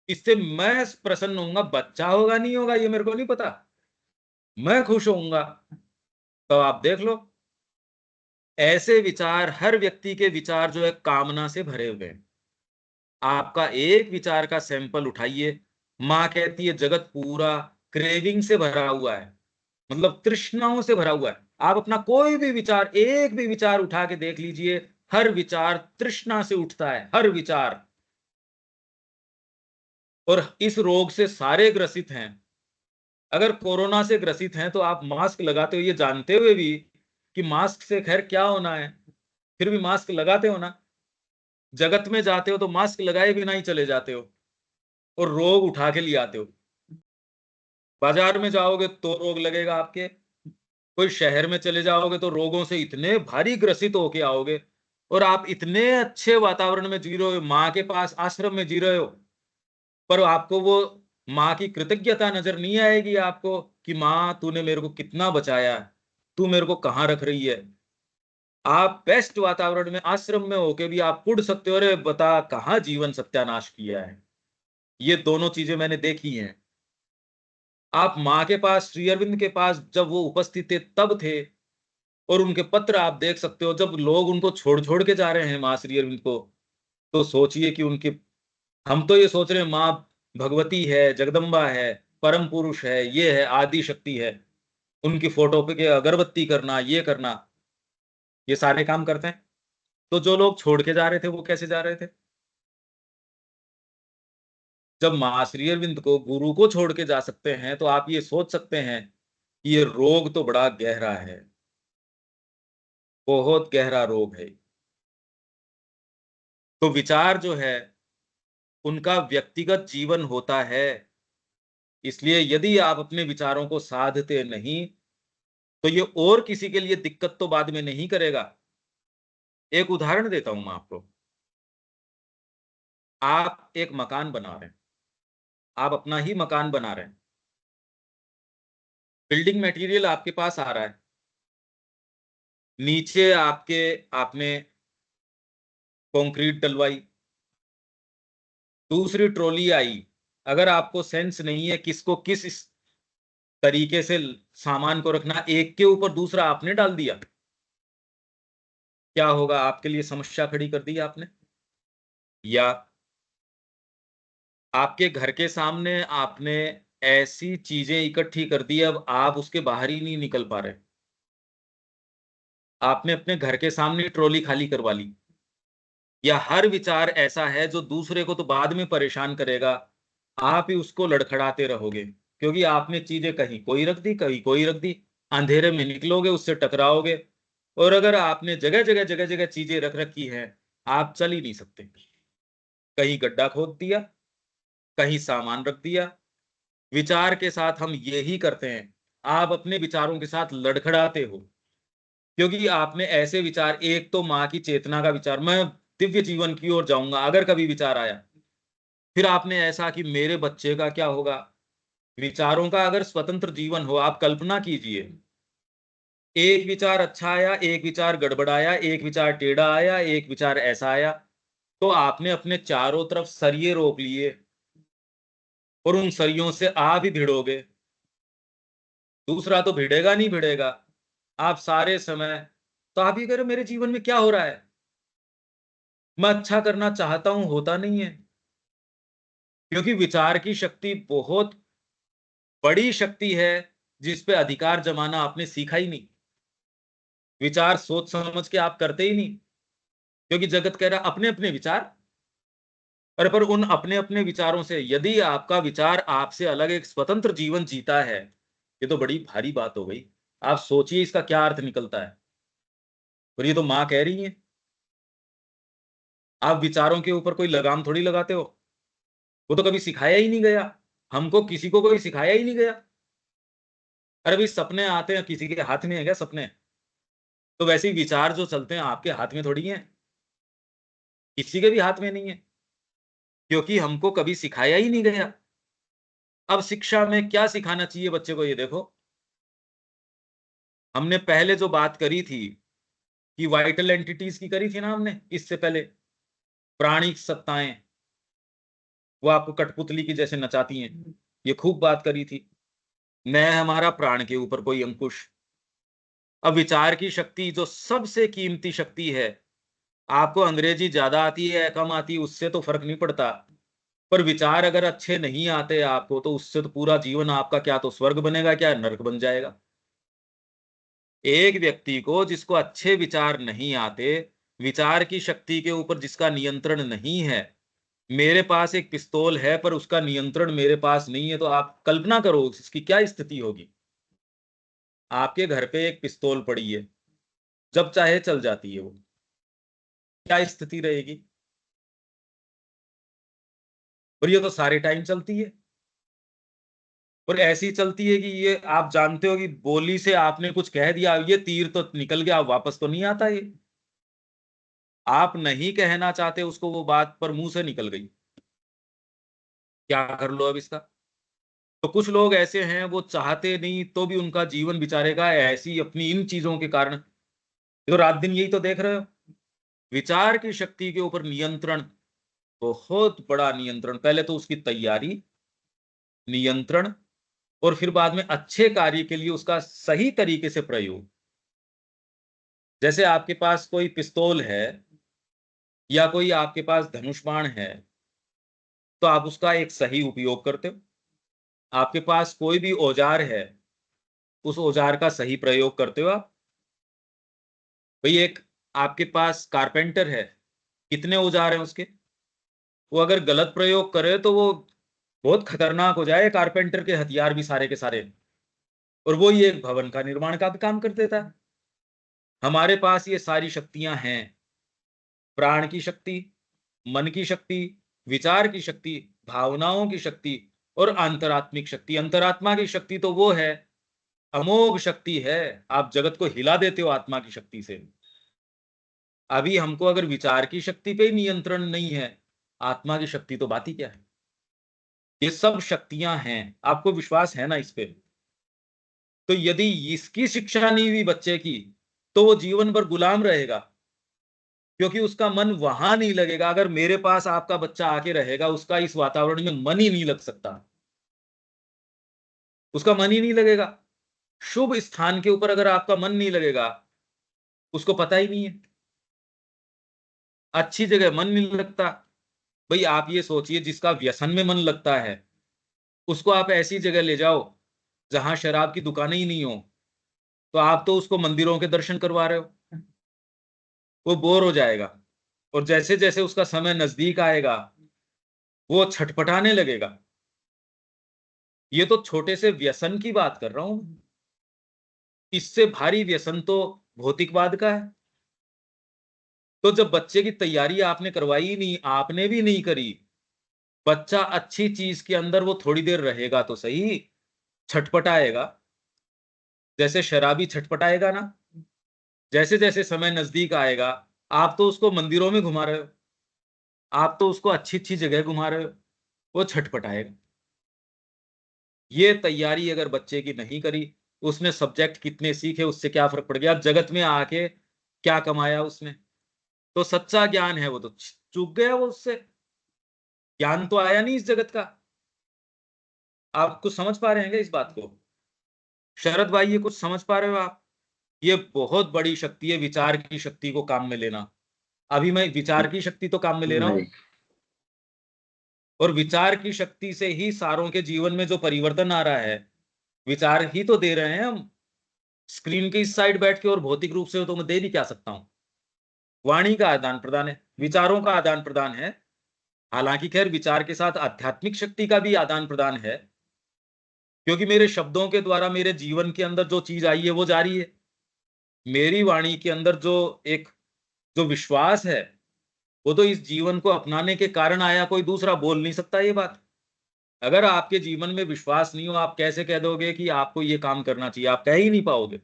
इससे मैं प्रसन्न होऊंगा। बच्चा होगा नहीं होगा ये मेरे को नहीं पता, मैं खुश होऊंगा। तो आप देख लो, ऐसे विचार, हर व्यक्ति के विचार जो है कामना से भरे हुए हैं। आपका एक विचार का सैंपल उठाइए, मां कहती है जगत पूरा क्रेविंग से भरा हुआ है, मतलब तृष्णाओं से भरा हुआ है। आप अपना कोई भी विचार, एक भी विचार उठा के देख लीजिए, हर विचार तृष्णा से उठता है, हर विचार। और इस रोग से सारे ग्रसित हैं। अगर कोरोना से ग्रसित हैं तो आप मास्क लगाते हो ये जानते हुए भी कि मास्क से खैर क्या होना है, फिर भी मास्क लगाते हो ना। जगत में जाते हो तो मास्क लगाए बिना ही चले जाते हो, और रोग उठा के ले आते हो। बाजार में जाओगे तो रोग लगेगा आपके, कोई शहर में चले जाओगे तो रोगों से इतने भारी ग्रसित होके आओगे। और आप इतने अच्छे वातावरण में जी रहे हो, माँ के पास आश्रम में जी रहे हो, पर आपको वो माँ की कृतज्ञता नजर नहीं आएगी आपको कि माँ तूने मेरे को कितना बचाया, तू मेरे को कहाँ रख रही है। आप बेस्ट वातावरण में आश्रम में होके भी आप उड़ सकते हो, अरे बता कहाँ जीवन सत्यानाश किया है। ये दोनों चीजें मैंने देखी हैं। आप माँ के पास, श्री अरविंद के पास जब वो उपस्थित थे तब थे, और उनके पत्र आप देख सकते हो जब लोग उनको छोड़ छोड़ के जा रहे हैं माँ श्री अरविंद को। तो सोचिए कि उनके, हम तो ये सोच रहे हैं माँ भगवती है, जगदम्बा है, परम पुरुष है, ये है, आदि शक्ति है, उनकी फोटो पे के अगरबत्ती करना, ये करना, ये सारे काम करते हैं। तो जो लोग छोड़ के जा रहे थे वो कैसे जा रहे थे? जब माँ श्री अरविंद को, गुरु को छोड़ के जा सकते हैं तो आप ये सोच सकते हैं कि ये रोग तो बड़ा गहरा है, बहुत गहरा रोग है। तो विचार जो है उनका व्यक्तिगत जीवन होता है। इसलिए यदि आप अपने विचारों को साधते नहीं तो ये और किसी के लिए दिक्कत तो बाद में नहीं करेगा। एक उदाहरण देता हूं मैं आपको। आप एक मकान बना रहे हैं, आप अपना ही मकान बना रहे हैं, बिल्डिंग मटेरियल आपके पास आ रहा है, नीचे आपने कंक्रीट डलवाई, दूसरी ट्रॉली आई। अगर आपको सेंस नहीं है किसको किस इस तरीके से सामान को रखना, एक के ऊपर दूसरा आपने डाल दिया, क्या होगा? आपके लिए समस्या खड़ी कर दी आपने। या आपके घर के सामने आपने ऐसी चीजें इकट्ठी कर दी, अब आप उसके बाहर ही नहीं निकल पा रहे, आपने अपने घर के सामने ट्रॉली खाली करवा ली। या हर विचार ऐसा है जो दूसरे को तो बाद में परेशान करेगा, आप ही उसको लड़खड़ाते रहोगे, क्योंकि आपने चीजें कहीं कोई रख दी, कहीं कोई रख दी, अंधेरे में निकलोगे उससे टकराओगे। और अगर आपने जगह जगह जगह जगह चीजें रख रखी हैं, आप चल ही नहीं सकते। कहीं गड्ढा खोद दिया, कहीं सामान रख दिया। विचार के साथ हम यही करते हैं, आप अपने विचारों के साथ लड़खड़ाते हो। क्योंकि आपने ऐसे विचार, एक तो माँ की चेतना का विचार, मैं दिव्य जीवन की ओर जाऊंगा, अगर कभी विचार आया, फिर आपने ऐसा कि मेरे बच्चे का क्या होगा। विचारों का अगर स्वतंत्र जीवन हो, आप कल्पना कीजिए, एक विचार अच्छा आया, एक विचार गड़बड़ाया, एक विचार टेढ़ा आया, एक विचार ऐसा आया, तो आपने अपने चारों तरफ सरिये रोक लिए और उन सरियों से आप ही भिड़ोगे, दूसरा तो भिड़ेगा नहीं भिड़ेगा। आप सारे समय तो आप ये कह रहे हो मेरे जीवन में क्या हो रहा है, मैं अच्छा करना चाहता हूं, होता नहीं है। क्योंकि विचार की शक्ति बहुत बड़ी शक्ति है, जिस पे अधिकार जमाना आपने सीखा ही नहीं। विचार सोच समझ के आप करते ही नहीं, क्योंकि जगत कह रहा अपने अपने विचार। अरे पर उन अपने अपने विचारों से यदि आपका विचार आपसे अलग एक स्वतंत्र जीवन जीता है, ये तो बड़ी भारी बात हो गई। आप सोचिए इसका क्या अर्थ निकलता है। और ये तो मां कह रही है, आप विचारों के ऊपर कोई लगाम थोड़ी लगाते हो, वो तो कभी सिखाया ही नहीं गया, हमको किसी को कोई सिखाया ही नहीं गया। अरे भाई सपने आते हैं, किसी के हाथ में है क्या सपने? तो वैसे ही विचार जो चलते हैं आपके हाथ में थोड़ी हैं, किसी के भी हाथ में नहीं है, क्योंकि हमको कभी सिखाया ही नहीं गया। अब शिक्षा में क्या सिखाना चाहिए बच्चे को, ये देखो। हमने पहले जो बात करी थी कि वाइटल एंटिटीज की करी थी ना हमने, इससे पहले प्राणिक सत्ताएं, वो आपको कठपुतली की जैसे नचाती हैं, ये खूब बात करी थी। मैं हमारा प्राण के ऊपर कोई अंकुश। अब विचार की शक्ति जो सबसे कीमती शक्ति है, आपको अंग्रेजी ज्यादा आती है कम आती है उससे तो फर्क नहीं पड़ता, पर विचार अगर अच्छे नहीं आते आपको, तो उससे तो पूरा जीवन आपका क्या तो स्वर्ग बनेगा, क्या नरक बन जाएगा। एक व्यक्ति को जिसको अच्छे विचार नहीं आते, विचार की शक्ति के ऊपर जिसका नियंत्रण नहीं है, मेरे पास एक पिस्तौल है पर उसका नियंत्रण मेरे पास नहीं है, तो आप कल्पना करो इसकी क्या स्थिति होगी। आपके घर पे एक पिस्तौल पड़ी है, जब चाहे चल जाती है, वो क्या स्थिति रहेगी। और ये तो सारे टाइम चलती है, और ऐसी चलती है कि ये आप जानते हो कि बोली से आपने कुछ कह दिया, ये तीर तो निकल गया, वापस तो नहीं आता ये। आप नहीं कहना चाहते उसको वो बात, पर मुंह से निकल गई, क्या कर लो अब इसका। तो कुछ लोग ऐसे हैं, वो चाहते नहीं तो भी उनका जीवन बिचारेगा ऐसी अपनी इन चीजों के कारण। ये तो रात दिन यही तो देख रहे हो, विचार की शक्ति के ऊपर नियंत्रण, बहुत बड़ा नियंत्रण। पहले तो उसकी तैयारी, नियंत्रण, और फिर बाद में अच्छे कार्य के लिए उसका सही तरीके से प्रयोग। जैसे आपके पास कोई पिस्तौल है या कोई आपके पास धनुष बाण है, तो आप उसका एक सही उपयोग करते हो। आपके पास कोई भी औजार है, उस औजार का सही प्रयोग करते हो आप। भाई एक आपके पास कारपेंटर है, कितने औजार हैं उसके, वो अगर गलत प्रयोग करे तो वो बहुत खतरनाक हो जाए, कारपेंटर के हथियार भी सारे के सारे, और वो ही एक भवन का निर्माण का भी काम कर देता है। हमारे पास ये सारी शक्तियां हैं, प्राण की शक्ति, मन की शक्ति, विचार की शक्ति, भावनाओं की शक्ति, और अंतरात्मिक शक्ति। अंतरात्मा की शक्ति तो वो है, अमोघ शक्ति है, आप जगत को हिला देते हो आत्मा की शक्ति से। अभी हमको अगर विचार की शक्ति पे ही नियंत्रण नहीं है, आत्मा की शक्ति तो बात ही क्या है। ये सब शक्तियां हैं, आपको विश्वास है ना इस पे। तो यदि इसकी शिक्षा नहीं हुई बच्चे की, तो वो जीवन भर गुलाम रहेगा, क्योंकि उसका मन वहां नहीं लगेगा। अगर मेरे पास आपका बच्चा आके रहेगा, उसका इस वातावरण में मन ही नहीं लग सकता, उसका मन ही नहीं लगेगा। शुभ स्थान के ऊपर अगर आपका मन नहीं लगेगा, उसको पता ही नहीं है। अच्छी जगह मन नहीं लगता, भाई आप ये सोचिए जिसका व्यसन में मन लगता है, उसको आप ऐसी जगह ले जाओ जहां शराब की दुकानें ही नहीं हो, तो आप तो उसको मंदिरों के दर्शन करवा रहे हो, वो बोर हो जाएगा। और जैसे जैसे उसका समय नजदीक आएगा, वो छटपटाने लगेगा। ये तो छोटे से व्यसन की बात कर रहा हूं, इससे भारी व्यसन तो भौतिकवाद का है। तो जब बच्चे की तैयारी आपने करवाई ही नहीं, आपने भी नहीं करी, बच्चा अच्छी चीज के अंदर वो थोड़ी देर रहेगा तो सही, छटपटाएगा, जैसे शराबी छटपटाएगा ना, जैसे जैसे समय नजदीक आएगा, आप तो उसको मंदिरों में घुमा रहे हो, आप तो उसको अच्छी अच्छी जगह घुमा रहे हो, वो छटपटाएगा। ये तैयारी अगर बच्चे की नहीं करी, उसने सब्जेक्ट कितने सीखे, उससे क्या फर्क पड़ गया, जगत में आके क्या कमाया उसने। तो सच्चा ज्ञान है वो तो चूक गया, वो उससे ज्ञान तो आया नहीं इस जगत का। आप कुछ समझ पा रहे हैं क्या इस बात को? शरद भाई, ये कुछ समझ पा रहे हो आप? ये बहुत बड़ी शक्ति है, विचार की शक्ति को काम में लेना। अभी मैं विचार की शक्ति तो काम में ले रहा हूं, नहीं, और विचार की शक्ति से ही सारों के जीवन में जो परिवर्तन आ रहा है, विचार ही तो दे रहे हैं हम। स्क्रीन के इस साइड बैठ के और भौतिक रूप से तो मैं दे नहीं क्या सकता हूं। वाणी का आदान प्रदान है, विचारों का आदान प्रदान है। हालांकि खैर विचार के साथ आध्यात्मिक शक्ति का भी आदान प्रदान है, क्योंकि मेरे शब्दों के द्वारा मेरे जीवन के अंदर जो चीज आई है वो जा रही है। मेरी वाणी के अंदर जो विश्वास है, वो तो इस जीवन को अपनाने के कारण आया, कोई दूसरा बोल नहीं सकता ये बात। अगर आपके जीवन में विश्वास नहीं हो, आप कैसे कह दोगे कि आपको ये काम करना चाहिए? आप कह ही नहीं पाओगे।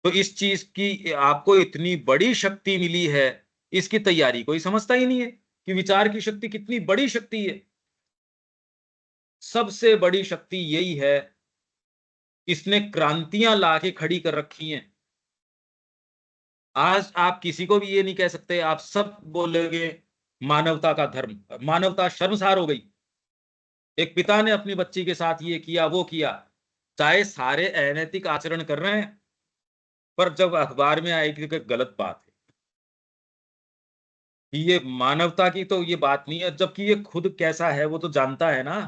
तो इस चीज की आपको इतनी बड़ी शक्ति मिली है, इसकी तैयारी कोई समझता ही नहीं है कि विचार की शक्ति कितनी बड़ी शक्ति है। सबसे बड़ी शक्ति यही है, इसने क्रांतियां लाके खड़ी कर रखी हैं। आज आप किसी को भी ये नहीं कह सकते, आप सब बोलोगे मानवता का धर्म, मानवता शर्मसार हो गई। एक पिता ने अपनी बच्ची के साथ ये किया वो किया, चाहे सारे अनैतिक आचरण कर रहे हैं, पर जब अखबार में आएगी कि गलत बात है, कि ये मानवता की तो ये बात नहीं है, जबकि ये खुद कैसा है वो तो जानता है ना।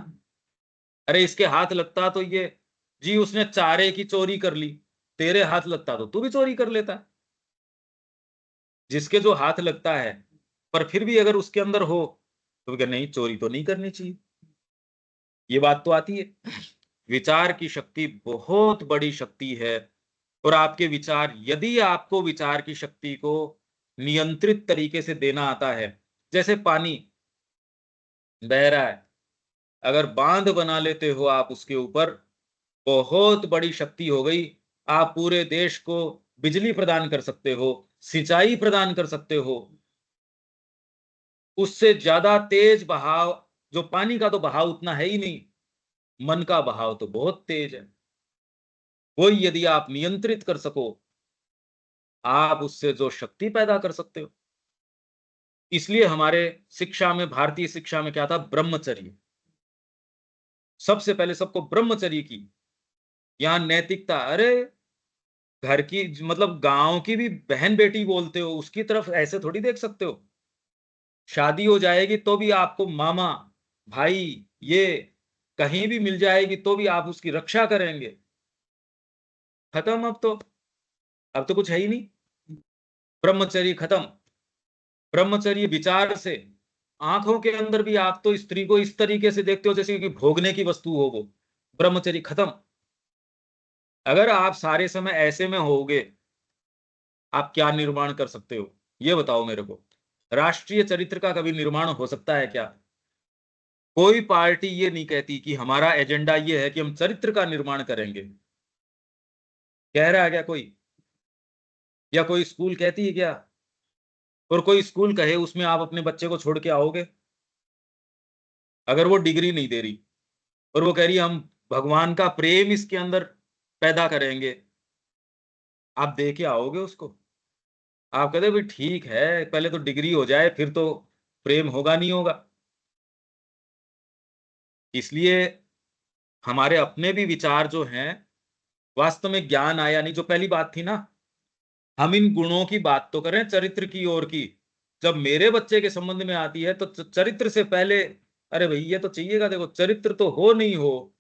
अरे इसके हाथ लगता तो ये, जी उसने चारे की चोरी कर ली, तेरे हाथ लगता तो तू भी चोरी कर लेता। जिसके जो हाथ लगता है, पर फिर भी अगर उसके अंदर हो तो क्या, नहीं चोरी तो नहीं करनी चाहिए। ये बात तो आती है। विचार की शक्ति बहुत बड़ी शक्ति है, और आपके विचार, यदि आपको विचार की शक्ति को नियंत्रित तरीके से देना आता है, जैसे पानी बह रहा है, अगर बांध बना लेते हो आप उसके ऊपर, बहुत बड़ी शक्ति हो गई। आप पूरे देश को बिजली प्रदान कर सकते हो, सिंचाई प्रदान कर सकते हो। उससे ज्यादा तेज बहाव, जो पानी का तो बहाव उतना है ही नहीं, मन का बहाव तो बहुत तेज है। वही यदि आप नियंत्रित कर सको, आप उससे जो शक्ति पैदा कर सकते हो। इसलिए हमारे शिक्षा में, भारतीय शिक्षा में क्या था? ब्रह्मचर्य। सबसे पहले सबको ब्रह्मचर्य की, यहाँ नैतिकता। अरे घर की मतलब गांव की भी बहन बेटी बोलते हो, उसकी तरफ ऐसे थोड़ी देख सकते हो। शादी हो जाएगी तो भी आपको मामा, भाई, ये कहीं भी मिल जाएगी तो भी आप उसकी रक्षा करेंगे। खत्म अब तो कुछ है ही नहीं। ब्रह्मचर्य खत्म। ब्रह्मचर्य विचार से, आंखों के अंदर भी आप तो स्त्री को इस तरीके से देखते हो जैसे कि भोगने की वस्तु हो वो। ब्रह्मचर्य खत्म। अगर आप सारे समय ऐसे में होगे, आप क्या निर्माण कर सकते हो? ये बताओ मेरे को। राष्ट्रीय चरित्र का कभी निर्माण हो सकता है क्या? कोई पार्टी ये नहीं कहती कि हमारा एजेंडा ये है कि हम चरित्र का निर्माण करेंगे। कह रहा है क्या कोई? या कोई स्कूल कहती है क्या? और कोई स्कूल कहे उसमें आप अपने बच्चे को छोड़ के आओगे, अगर वो डिग्री नहीं दे रही और वो कह रही है हम भगवान का प्रेम इसके अंदर पैदा करेंगे, आप दे के आओगे उसको? आप कहते भाई ठीक है, पहले तो डिग्री हो जाए फिर तो प्रेम होगा नहीं होगा। इसलिए हमारे अपने भी विचार जो हैं, वास्तव में ज्ञान आया नहीं, जो पहली बात थी ना। हम इन गुणों की बात तो करें, चरित्र की ओर की। जब मेरे बच्चे के संबंध में आती है तो चरित्र से पहले, अरे भाई ये तो चाहिएगा, देखो चरित्र तो हो नहीं हो।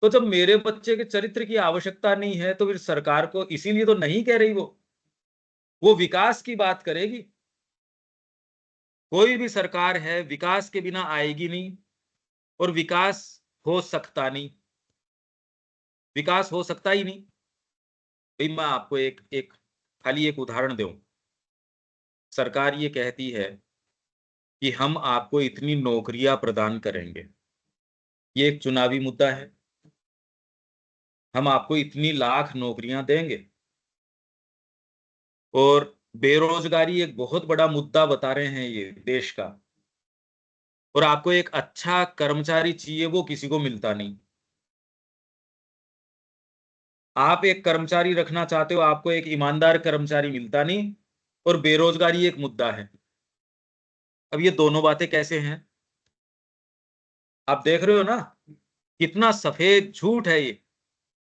तो जब मेरे बच्चे के चरित्र की आवश्यकता नहीं है तो फिर सरकार को, इसीलिए तो नहीं कह रही वो विकास की बात करेगी। कोई भी सरकार है विकास के बिना आएगी नहीं, और विकास हो सकता नहीं, विकास हो सकता ही नहीं। भाई मैं आपको एक एक खाली एक उदाहरण दूं। सरकार ये कहती है कि हम आपको इतनी नौकरियां प्रदान करेंगे, ये एक चुनावी मुद्दा है। हम आपको इतनी लाख नौकरियां देंगे। और बेरोजगारी एक बहुत बड़ा मुद्दा बता रहे हैं ये देश का, और आपको एक अच्छा कर्मचारी चाहिए, वो किसी को मिलता नहीं। आप एक कर्मचारी रखना चाहते हो, आपको एक ईमानदार कर्मचारी मिलता नहीं, और बेरोजगारी एक मुद्दा है। अब ये दोनों बातें कैसे हैं? आप देख रहे हो ना, कितना सफेद झूठ है ये।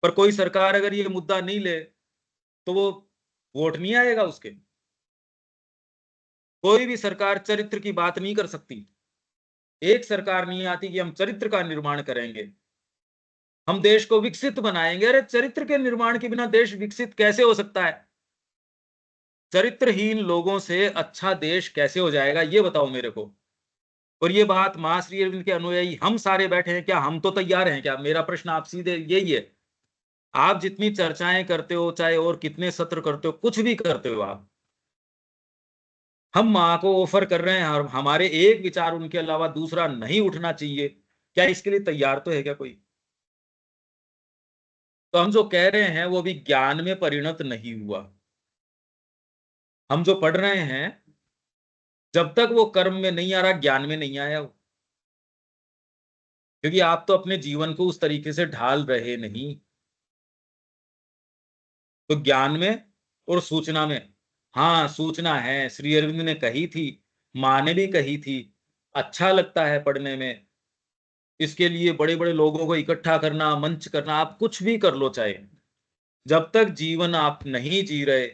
पर कोई सरकार अगर ये मुद्दा नहीं ले तो वो वोट नहीं आएगा उसके। कोई भी सरकार चरित्र की बात नहीं कर सकती। एक सरकार नहीं आती कि हम चरित्र का निर्माण करेंगे, हम देश को विकसित बनाएंगे। अरे चरित्र के निर्माण के बिना देश विकसित कैसे हो सकता है? चरित्रहीन लोगों से अच्छा देश कैसे हो जाएगा, ये बताओ मेरे को। और ये बात मां श्री अरविंद के अनुयायी हम सारे बैठे हैं क्या? हम तो तैयार हैं क्या? मेरा प्रश्न आप सीधे यही है। आप जितनी चर्चाएं करते हो, चाहे और कितने सत्र करते हो, कुछ भी करते हो आप, हम मां को ऑफर कर रहे हैं और हमारे एक विचार उनके अलावा दूसरा नहीं उठना चाहिए, क्या इसके लिए तैयार तो है क्या कोई? तो हम जो कह रहे हैं वो भी ज्ञान में परिणत नहीं हुआ। हम जो पढ़ रहे हैं, जब तक वो कर्म में नहीं आ रहा, ज्ञान में नहीं आया वो। क्योंकि आप तो अपने जीवन को उस तरीके से ढाल रहे नहीं। तो ज्ञान में और सूचना में, हाँ सूचना है, श्री अरविंद ने कही थी, माँ ने भी कही थी, अच्छा लगता है पढ़ने में। इसके लिए बड़े बड़े लोगों को इकट्ठा करना, मंच करना, आप कुछ भी कर लो चाहे, जब तक जीवन आप नहीं जी रहे,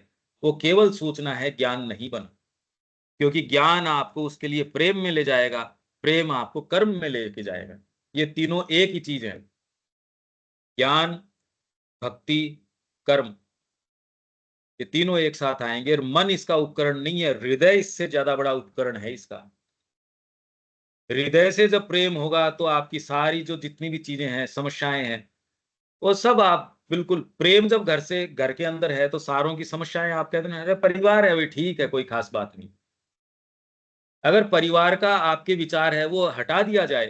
वो केवल सूचना है, ज्ञान नहीं बना। क्योंकि ज्ञान आपको उसके लिए प्रेम में ले जाएगा, प्रेम आपको कर्म में लेके जाएगा। ये तीनों एक ही चीज है, ज्ञान, भक्ति, कर्म। ये तीनों एक साथ आएंगे। और मन इसका उपकरण नहीं है, हृदय इससे ज्यादा बड़ा उपकरण है इसका। हृदय से जब प्रेम होगा तो आपकी सारी जो जितनी भी चीजें हैं, समस्याएं हैं, वो सब आप बिल्कुल, प्रेम जब घर से घर के अंदर है तो सारों की समस्याएं आप कहते हैं अरे परिवार है, अभी ठीक है, कोई खास बात नहीं। अगर परिवार का आपके विचार है वो हटा दिया जाए,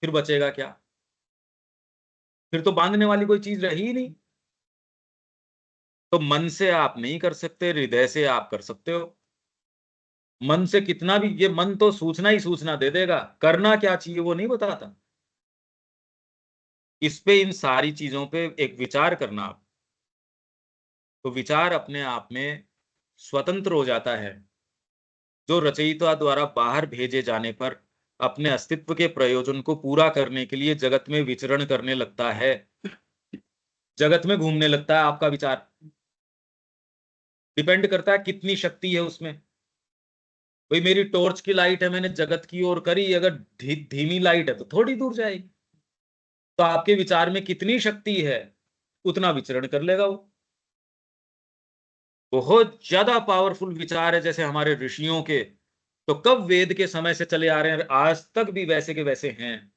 फिर बचेगा क्या? फिर तो बांधने वाली कोई चीज रही ही नहीं। तो मन से आप नहीं कर सकते, हृदय से आप कर सकते हो। मन से कितना भी, ये मन तो सूचना ही सूचना दे देगा, करना क्या चाहिए वो नहीं बताता। इस पे, इन सारी चीजों पे एक विचार करना आप, तो विचार अपने आप में स्वतंत्र हो जाता है। जो रचयिता द्वारा बाहर भेजे जाने पर अपने अस्तित्व के प्रयोजन को पूरा करने के लिए जगत में विचरण करने लगता है, जगत में घूमने लगता है। आपका विचार डिपेंड करता है कितनी शक्ति है उसमें। भाई मेरी टॉर्च की लाइट है, मैंने जगत की ओर करी, अगर धीमी लाइट है तो थोड़ी दूर जाएगी। तो आपके विचार में कितनी शक्ति है, उतना विचरण कर लेगा वो। बहुत ज्यादा पावरफुल विचार है जैसे हमारे ऋषियों के, तो कब वेद के समय से चले आ रहे हैं, आज तक भी वैसे के वैसे हैं।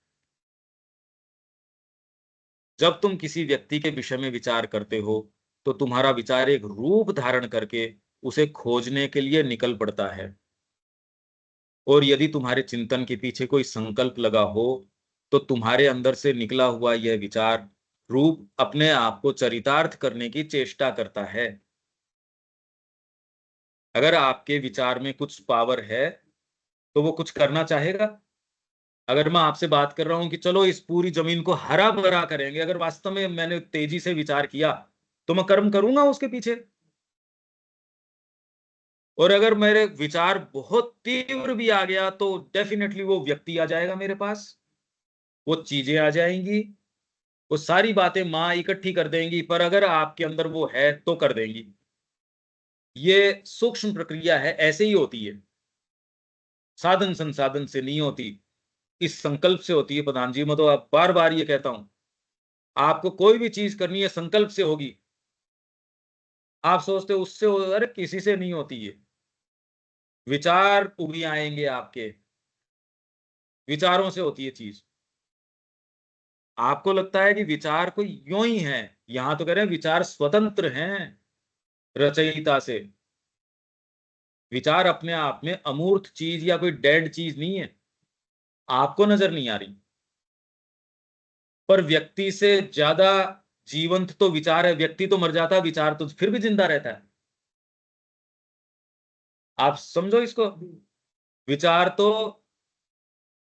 जब तुम किसी व्यक्ति के विषय में विचार करते हो तो तुम्हारा विचार एक रूप धारण करके उसे खोजने के लिए निकल पड़ता है। और यदि तुम्हारे चिंतन के पीछे कोई संकल्प लगा हो तो तुम्हारे अंदर से निकला हुआ यह विचार रूप अपने आप को चरितार्थ करने की चेष्टा करता है। अगर आपके विचार में कुछ पावर है तो वो कुछ करना चाहेगा। अगर मैं आपसे बात कर रहा हूं कि चलो इस पूरी जमीन को हरा भरा करेंगे, अगर वास्तव में मैंने तेजी से विचार किया तो मैं कर्म करूंगा उसके पीछे। और अगर मेरे विचार बहुत तीव्र भी आ गया तो डेफिनेटली वो व्यक्ति आ जाएगा मेरे पास, वो चीजें आ जाएंगी, वो सारी बातें माँ इकट्ठी कर देंगी। पर अगर आपके अंदर वो है तो कर देंगी। ये सूक्ष्म प्रक्रिया है, ऐसे ही होती है, साधन संसाधन से नहीं होती, इस संकल्प से होती है। प्रधान जी, मैं तो आप बार बार ये कहता हूं, आपको कोई भी चीज करनी है संकल्प से होगी। आप सोचते हो उससे हो, अरे किसी से नहीं होती है। विचार उभी आएंगे आपके, विचारों से होती है चीज। आपको लगता है कि विचार कोई यूं ही है, यहां तो कह रहे हैं विचार स्वतंत्र हैं रचयिता से। विचार अपने आप में अमूर्त चीज या कोई डेड चीज नहीं है, आपको नजर नहीं आ रही। पर व्यक्ति से ज्यादा जीवंत तो विचार है, व्यक्ति तो मर जाता है, विचार तो फिर भी जिंदा रहता है। आप समझो इसको। विचार तो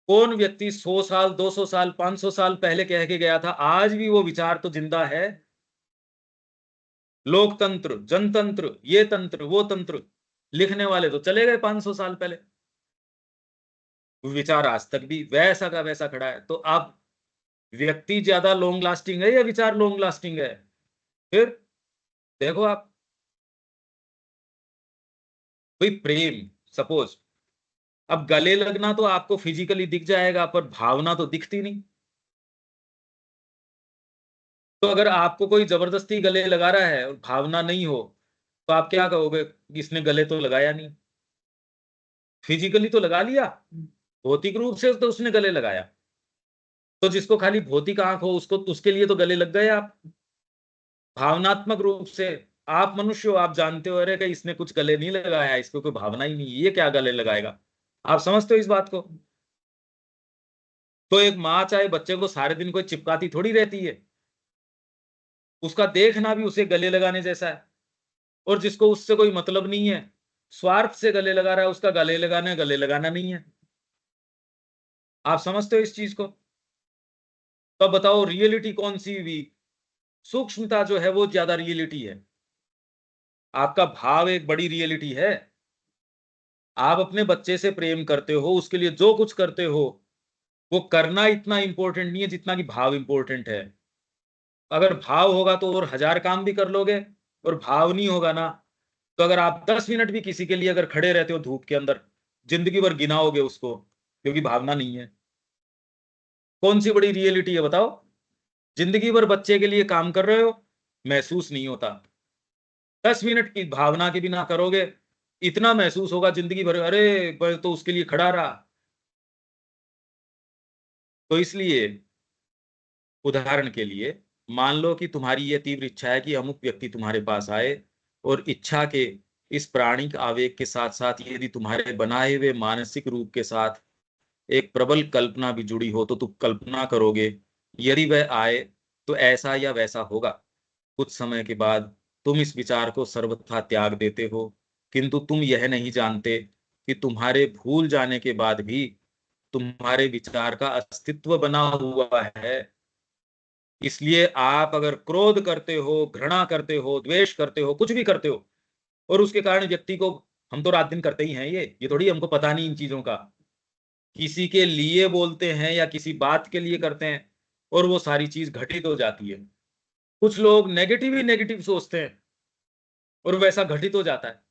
कौन व्यक्ति 100 साल, 200 साल, 500 साल पहले कह के गया था, आज भी वो विचार तो जिंदा है। लोकतंत्र, जनतंत्र, ये तंत्र, वो तंत्र लिखने वाले तो चले गए 500 साल पहले। विचार आज तक भी वैसा का वैसा खड़ा है। तो आप, व्यक्ति ज्यादा लॉन्ग लास्टिंग है या विचार लॉन्ग लास्टिंग है? फिर देखो आप, भाई प्रेम, सपोज, अब गले लगना तो आपको फिजिकली दिख जाएगा, पर भावना तो दिखती नहीं। तो अगर आपको कोई जबरदस्ती गले लगा रहा है और भावना नहीं हो, तो आप क्या कहोगे? इसने गले तो लगाया नहीं, फिजिकली तो लगा लिया, भौतिक रूप से तो उसने गले लगाया। तो जिसको खाली भौतिक आंख हो, उसको, उसके लिए तो गले लग गए। आप भावनात्मक रूप से, आप मनुष्य हो, आप जानते हो, अरे कि इसने कुछ गले नहीं लगाया, इसको कोई भावना ही नहीं, ये क्या गले लगाएगा। आप समझते हो इस बात को? तो एक माँ चाहे बच्चे को सारे दिन कोई चिपकाती थोड़ी रहती है, उसका देखना भी उसे गले लगाने जैसा है। और जिसको उससे कोई मतलब नहीं है, स्वार्थ से गले लगा रहा है, उसका गले लगाना नहीं है। आप समझते हो इस चीज को? तो बताओ रियलिटी कौन सी हुई? सूक्ष्मता जो है वो ज्यादा रियलिटी है। आपका भाव एक बड़ी रियलिटी है। आप अपने बच्चे से प्रेम करते हो, उसके लिए जो कुछ करते हो, वो करना इतना इंपॉर्टेंट नहीं है जितना कि भाव इंपॉर्टेंट है। अगर भाव होगा तो और 1000 काम भी कर लोगे, और भाव नहीं होगा ना, तो अगर आप 10 मिनट भी किसी के लिए अगर खड़े रहते हो धूप के अंदर, जिंदगी भर गिनाओगे उसको, क्योंकि भावना नहीं है। कौन सी बड़ी रियलिटी है बताओ? जिंदगी भर बच्चे के लिए काम कर रहे हो, महसूस नहीं होता। 10 मिनट की भावना के बिना करोगे, इतना महसूस होगा जिंदगी भर, अरे मैं तो उसके लिए खड़ा रहा। तो इसलिए, उदाहरण के लिए, मान लो कि तुम्हारी ये तीव्र इच्छा है कि अमुक व्यक्ति तुम्हारे पास आए, और इच्छा के इस प्राणिक आवेग के साथ साथ यदि तुम्हारे बनाए हुए मानसिक रूप के साथ एक प्रबल कल्पना भी जुड़ी हो, तो तुम कल्पना करोगे यदि वह आए तो ऐसा या वैसा होगा। कुछ समय के बाद तुम इस विचार को सर्वथा त्याग देते हो, किंतु तुम यह नहीं जानते कि तुम्हारे भूल जाने के बाद भी तुम्हारे विचार का अस्तित्व बना हुआ है। इसलिए आप अगर क्रोध करते हो, घृणा करते हो, द्वेष करते हो, कुछ भी करते हो, और उसके कारण व्यक्ति को, हम तो रात दिन करते ही हैं, ये थोड़ी हमको पता नहीं इन चीजों का, किसी के लिए बोलते हैं या किसी बात के लिए करते हैं, और वो सारी चीज घटित हो जाती है। कुछ लोग नेगेटिव ही नेगेटिव सोचते हैं, और वैसा घटित हो जाता है।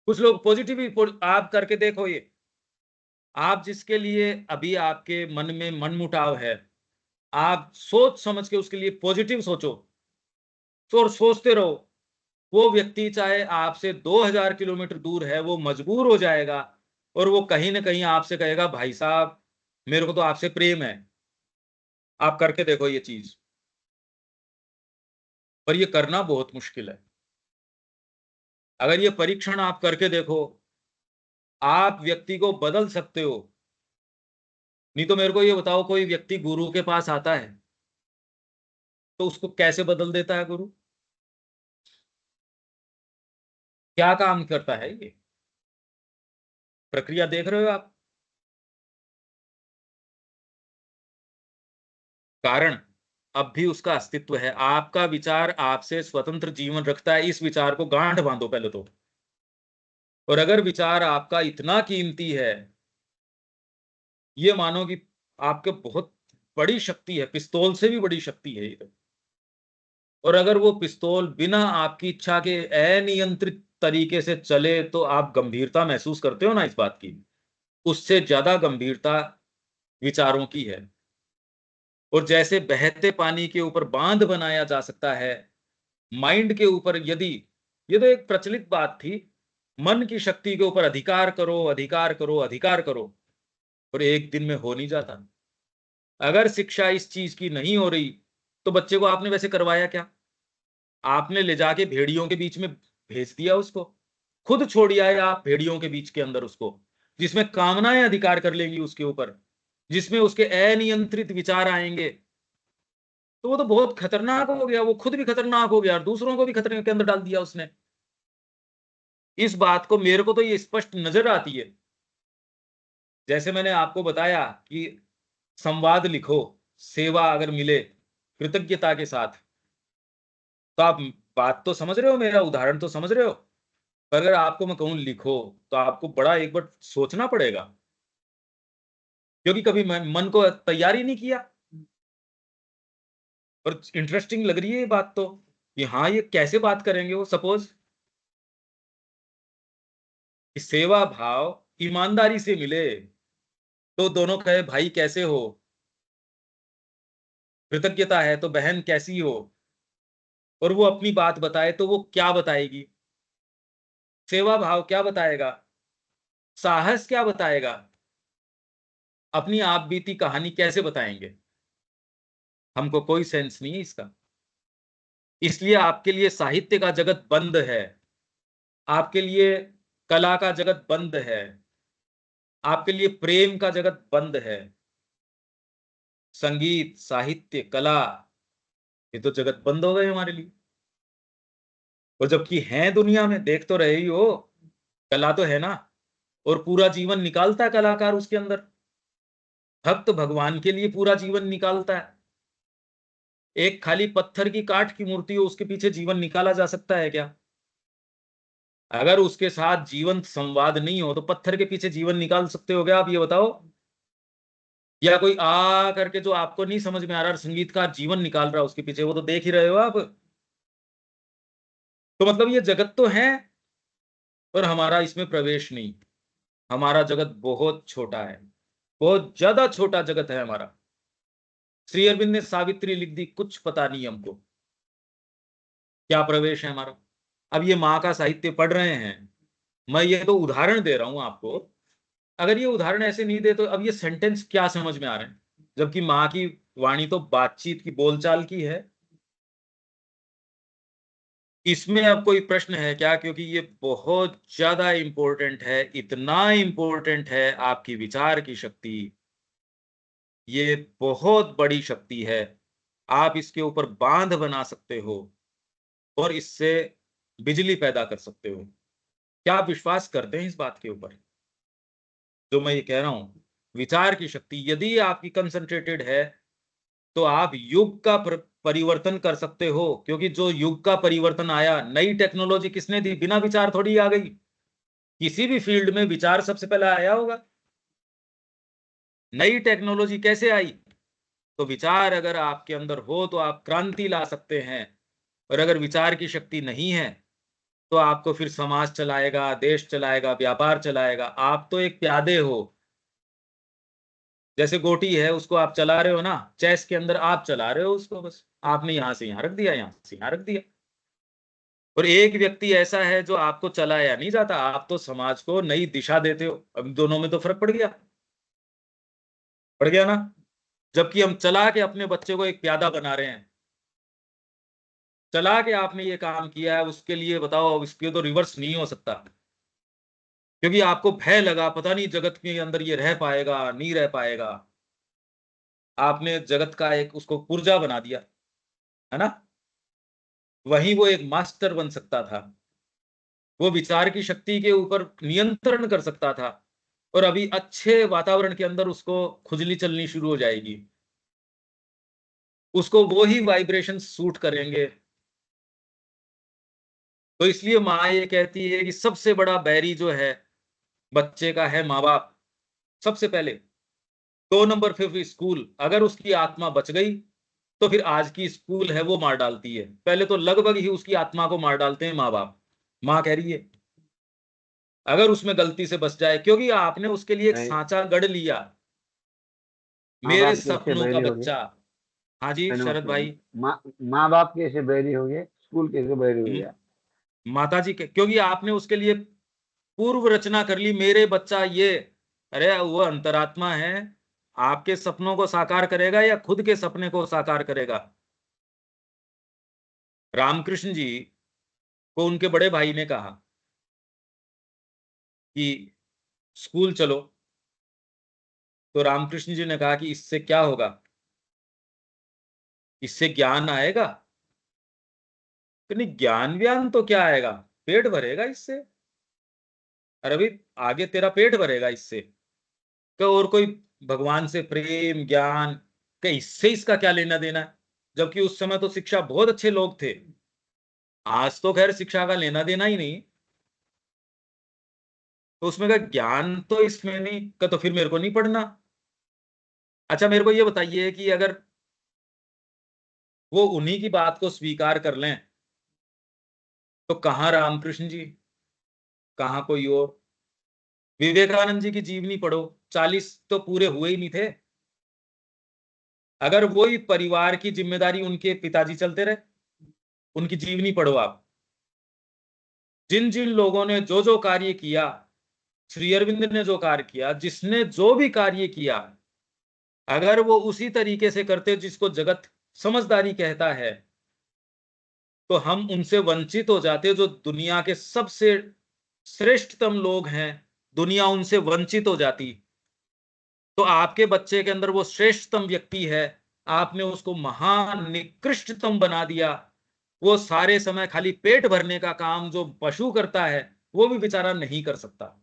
कुछ लोग पॉजिटिव ही आप करके देखो ये, आप जिसके लिए अभी आपके मन में मनमुटाव है, आप सोच समझ के उसके लिए पॉजिटिव सोचो, तो और सोचते रहो, वो व्यक्ति चाहे आपसे 2000 किलोमीटर दूर है, वो मजबूर हो जाएगा, और वो कहीं ना कहीं आपसे कहेगा, भाई साहब मेरे को तो आपसे प्रेम है। आप करके देखो ये चीज, पर ये करना बहुत मुश्किल है। अगर ये परीक्षण आप करके देखो, आप व्यक्ति को बदल सकते हो। नहीं तो मेरे को ये बताओ, कोई व्यक्ति गुरु के पास आता है तो उसको कैसे बदल देता है गुरु? क्या काम करता है ये? प्रक्रिया देख रहे हो आप? कारण अब भी उसका अस्तित्व है। आपका विचार आपसे स्वतंत्र जीवन रखता है, इस विचार को गांठ बांधो पहले तो। और अगर विचार आपका इतना कीमती है, ये मानो कि आपके बहुत बड़ी शक्ति है, पिस्तौल से भी बड़ी शक्ति है ये तो। और अगर वो पिस्तौल बिना आपकी इच्छा के अनियंत्रित तरीके से चले, तो आप गंभीरता महसूस करते हो ना इस बात की, उससे ज्यादा गंभीरता विचारों की है। और जैसे बहते पानी के ऊपर बांध बनाया जा सकता है, माइंड के ऊपर यदि, ये तो एक प्रचलित बात थी, मन की शक्ति के ऊपर अधिकार करो, अधिकार करो, अधिकार करो, और एक दिन में हो नहीं जाता। अगर शिक्षा इस चीज की नहीं हो रही, तो बच्चे को आपने वैसे करवाया क्या? आपने ले जाके भेड़ियों के बीच में भेज दिया उसको, खुद छोड़ आए आप भेड़ियों के बीच के अंदर उसको, जिसमें कामनाएं अधिकार कर लेंगी उसके ऊपर, जिसमें उसके अनियंत्रित विचार आएंगे। तो वो तो बहुत खतरनाक हो गया, वो खुद भी खतरनाक हो गया और दूसरों को भी खतरे के अंदर डाल दिया उसने। इस बात को मेरे को तो ये स्पष्ट नजर आती है। जैसे मैंने आपको बताया कि संवाद लिखो, सेवा अगर मिले कृतज्ञता के साथ, तो आप बात तो समझ रहे हो, मेरा उदाहरण तो समझ रहे हो। पर अगर आपको मैं कहूं लिखो, तो आपको बड़ा एक बार सोचना पड़ेगा, क्योंकि कभी मन को तैयार ही नहीं किया। और इंटरेस्टिंग लग रही है ये बात तो, कि हाँ ये कैसे बात करेंगे वो। सपोज कि सेवा भाव ईमानदारी से मिले, तो दोनों कहे भाई कैसे हो, कृतज्ञता है तो बहन कैसी हो, और वो अपनी बात बताए तो वो क्या बताएगी, सेवा भाव क्या बताएगा, साहस क्या बताएगा, अपनी आप बीती कहानी कैसे बताएंगे। हमको कोई सेंस नहीं है इसका। इसलिए आपके लिए साहित्य का जगत बंद है, आपके लिए कला का जगत बंद है, आपके लिए प्रेम का जगत बंद है। संगीत, साहित्य, कला, ये तो जगत बंद हो गए हमारे लिए। और जबकि हैं दुनिया में, देख तो रहे ही हो, कला तो है ना। और पूरा जीवन निकालता है कलाकार उसके अंदर, भक्त भगवान के लिए पूरा जीवन निकालता है। एक खाली पत्थर की काठ की मूर्ति हो, उसके पीछे जीवन निकाला जा सकता है क्या? अगर उसके साथ जीवंत संवाद नहीं हो, तो पत्थर के पीछे जीवन निकाल सकते हो क्या, आप ये बताओ? या कोई आ करके जो आपको नहीं समझ में आ रहा, संगीतकार जीवन निकाल रहा है उसके पीछे, वो तो देख ही रहे हो आप। तो मतलब ये जगत तो है, पर हमारा इसमें प्रवेश नहीं। हमारा जगत बहुत छोटा है, बहुत ज्यादा छोटा जगत है हमारा। श्री अरविंद ने सावित्री लिख दी, कुछ पता नहीं हमको क्या प्रवेश है हमारा। अब ये माँ का साहित्य पढ़ रहे हैं, मैं ये तो उदाहरण दे रहा हूं आपको। अगर ये उदाहरण ऐसे नहीं दे, तो अब ये सेंटेंस क्या समझ में आ रहे हैं? जबकि माँ की वाणी तो बातचीत की, बोलचाल की है। इसमें अब कोई प्रश्न है क्या? क्योंकि ये बहुत ज्यादा इंपॉर्टेंट है, इतना इंपॉर्टेंट है आपकी विचार की शक्ति। ये बहुत बड़ी शक्ति है, आप इसके ऊपर बांध बना सकते हो और इससे बिजली पैदा कर सकते हो। क्या आप विश्वास करते हैं इस बात के ऊपर, जो मैं ये कह रहा हूं? विचार की शक्ति यदि आपकी कंसंट्रेटेड है, तो आप युग का परिवर्तन कर सकते हो। क्योंकि जो युग का परिवर्तन आया, नई टेक्नोलॉजी किसने दी? बिना विचार थोड़ी आ गई। किसी भी फील्ड में विचार सबसे पहले आया होगा। नई टेक्नोलॉजी कैसे आई? तो विचार अगर आपके अंदर हो, तो आप क्रांति ला सकते हैं। और अगर विचार की शक्ति नहीं है, तो आपको फिर समाज चलाएगा, देश चलाएगा, व्यापार चलाएगा। आप तो एक प्यादे हो। जैसे गोटी है, उसको आप चला रहे हो ना, चेस के अंदर आप चला रहे हो उसको, बस आपने यहां से यहां रख दिया, यहां से यहां रख दिया। और एक व्यक्ति ऐसा है जो आपको चलाया नहीं जाता, आप तो समाज को नई दिशा देते हो। अब दोनों में तो फर्क पड़ गया, पड़ गया ना। जबकि हम चला के अपने बच्चे को एक प्यादा बना रहे हैं। चला के आपने ये काम किया है, उसके लिए बताओ, अब इसके तो रिवर्स नहीं हो सकता। क्योंकि आपको भय लगा, पता नहीं जगत के अंदर ये रह पाएगा नहीं रह पाएगा। आपने जगत का एक उसको पुर्जा बना दिया, है ना। वहीं वो एक मास्टर बन सकता था, वो विचार की शक्ति के ऊपर नियंत्रण कर सकता था। और अभी अच्छे वातावरण के अंदर उसको खुजली चलनी शुरू हो जाएगी, उसको वो ही वाइब्रेशन सूट करेंगे। तो इसलिए माँ ये कहती है कि सबसे बड़ा बैरी जो है बच्चे का, है माँ बाप सबसे पहले। 2 नंबर फिर स्कूल। अगर उसकी आत्मा बच गई, तो फिर आज की स्कूल है वो मार डालती है। पहले तो लगभग ही उसकी आत्मा को मार डालते हैं माँ बाप। माँ कह रही है, अगर उसमें गलती से बच जाए, क्योंकि आपने उसके लिए एक नहीं, सांचा गढ़ लिया, माँ मेरे बाप कैसे सपनों का बैरी हो गए? बच्चा। हाँ जी शरद नमस्ते जी। भाई। माँ बाप कैसे बैरी हो गए, स्कूल कैसे बैरी हो गया? माता जी के, क्योंकि आपने उसके लिए पूर्व रचना कर ली, मेरे बच्चा ये। अरे वो अंतरात्मा है, आपके सपनों को साकार करेगा या खुद के सपने को साकार करेगा? रामकृष्ण जी को उनके बड़े भाई ने कहा कि स्कूल चलो, तो रामकृष्ण जी ने कहा कि इससे क्या होगा? इससे ज्ञान आएगा? तो नहीं, ज्ञान व्यान तो क्या आएगा, पेट भरेगा इससे। अरे भाई आगे तेरा पेट भरेगा इससे, तो और कोई भगवान से प्रेम ज्ञान कि इससे इसका क्या लेना देना है? जबकि उस समय तो शिक्षा बहुत अच्छे लोग थे, आज तो खैर शिक्षा का लेना देना ही नहीं। तो उसमें का ज्ञान तो इसमें नहीं का, तो फिर मेरे को नहीं पढ़ना। अच्छा मेरे को ये बताइए कि अगर वो उन्हीं की बात को स्वीकार कर लें, तो कहाँ रामकृष्ण जी, कहाँ कोई और? विवेकानंद जी की जीवनी पढ़ो, 40 तो पूरे हुए ही नहीं थे। अगर वही परिवार की जिम्मेदारी उनके पिताजी चलते रहे, उनकी जीवनी पढ़ो आप, जिन जिन लोगों ने जो जो कार्य किया, श्री अरविंद ने जो कार्य किया, जिसने जो भी कार्य किया, अगर वो उसी तरीके से करते जिसको जगत समझदारी कहता है, तो हम उनसे वंचित हो जाते। जो दुनिया के सबसे श्रेष्ठतम लोग हैं, दुनिया उनसे वंचित हो जाती। तो आपके बच्चे के अंदर वो श्रेष्ठतम व्यक्ति है, आपने उसको महान निकृष्टतम बना दिया। वो सारे समय खाली पेट भरने का काम जो पशु करता है, वो भी बेचारा नहीं कर सकता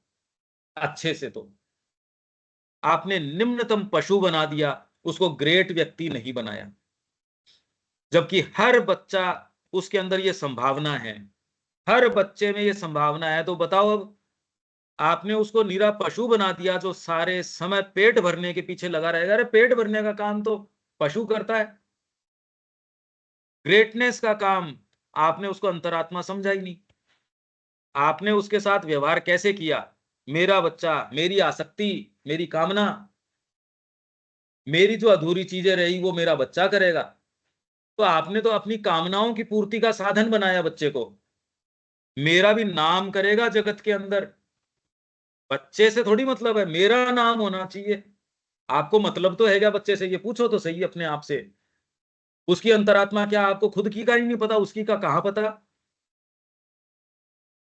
अच्छे से। तो आपने निम्नतम पशु बना दिया, उसको ग्रेट व्यक्ति नहीं बनाया। जबकि हर बच्चा, उसके अंदर ये संभावना है, हर बच्चे में ये संभावना है। तो बताओ अब, आपने उसको निरा पशु बना दिया जो सारे समय पेट भरने के पीछे लगा रहेगा। अरे पेट भरने का काम तो पशु करता है, ग्रेटनेस का काम आपने उसको अंतरात्मा समझा ही नहीं। आपने उसके साथ व्यवहार कैसे किया? मेरा बच्चा, मेरी आसक्ति, मेरी कामना, मेरी जो अधूरी चीजें रही वो मेरा बच्चा करेगा। तो आपने तो अपनी कामनाओं की पूर्ति का साधन बनाया बच्चे को। मेरा भी नाम करेगा जगत के अंदर, बच्चे से थोड़ी मतलब है, मेरा नाम होना चाहिए। आपको मतलब तो है क्या बच्चे से, ये पूछो तो सही अपने आप से। उसकी अंतरात्मा क्या आपको खुद की का ही नहीं पता, उसकी का कहां पता?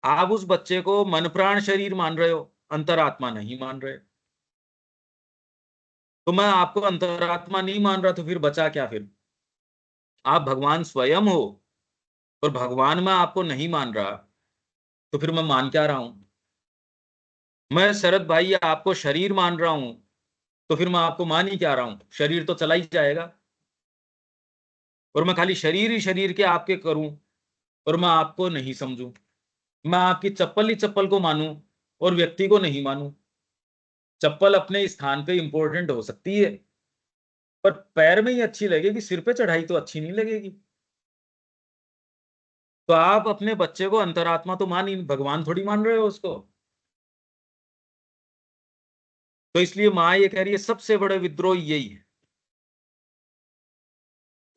आप उस बच्चे को मन प्राण शरीर मान रहे हो, अंतरात्मा नहीं मान रहे। तो मैं आपको अंतरात्मा नहीं मान रहा, तो फिर बचा क्या? फिर आप भगवान स्वयं हो, और भगवान मैं आपको नहीं मान रहा, तो फिर मैं मान क्या रहा हूं? मैं शरद भाई आपको शरीर मान रहा हूं, तो फिर मैं आपको मान ही क्या रहा हूं? शरीर तो चला ही जाएगा। और मैं खाली शरीर ही शरीर के आपके करूं, और मैं आपको नहीं समझूं। मैं आपकी चप्पल ही चप्पल को मानूं, और व्यक्ति को नहीं मानूं। चप्पल अपने स्थान पे इंपॉर्टेंट हो सकती है, पर पैर में ही अच्छी लगेगी, सिर पे चढ़ाई तो अच्छी नहीं लगेगी। तो आप अपने बच्चे को अंतरात्मा तो मान ही, भगवान थोड़ी मान रहे हो उसको। तो इसलिए माँ ये कह रही है सबसे बड़े विद्रोह यही है।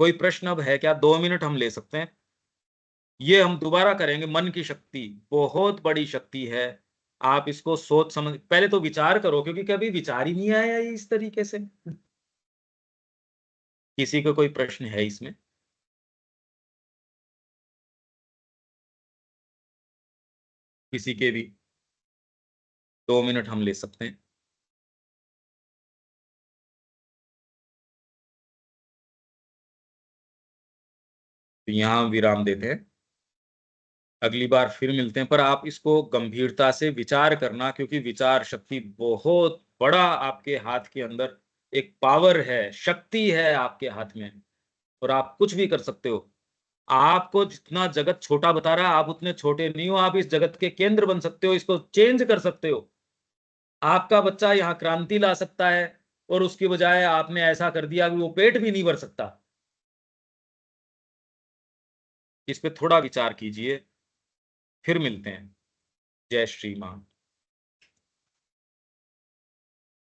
कोई प्रश्न अब है क्या? 2 मिनट हम ले सकते हैं, ये हम दोबारा करेंगे। मन की शक्ति बहुत बड़ी शक्ति है, आप इसको सोच समझ पहले तो विचार करो, क्योंकि कभी विचार ही नहीं आया ये इस तरीके से। किसी को कोई प्रश्न है इसमें? किसी के भी? 2 मिनट हम ले सकते हैं। तो यहां विराम देते हैं, अगली बार फिर मिलते हैं। पर आप इसको गंभीरता से विचार करना, क्योंकि विचार शक्ति बहुत बड़ा आपके हाथ के अंदर एक पावर है, शक्ति है आपके हाथ में, और आप कुछ भी कर सकते हो। आपको जितना जगत छोटा बता रहा है, आप उतने छोटे नहीं हो, आप इस जगत के केंद्र बन सकते हो, इसको चेंज कर सकते हो। आपका बच्चा यहाँ क्रांति ला सकता है, और उसकी बजाय आपने ऐसा कर दिया कि वो पेट भी नहीं भर सकता। इस पे थोड़ा विचार कीजिए, फिर मिलते हैं। जय श्री मां।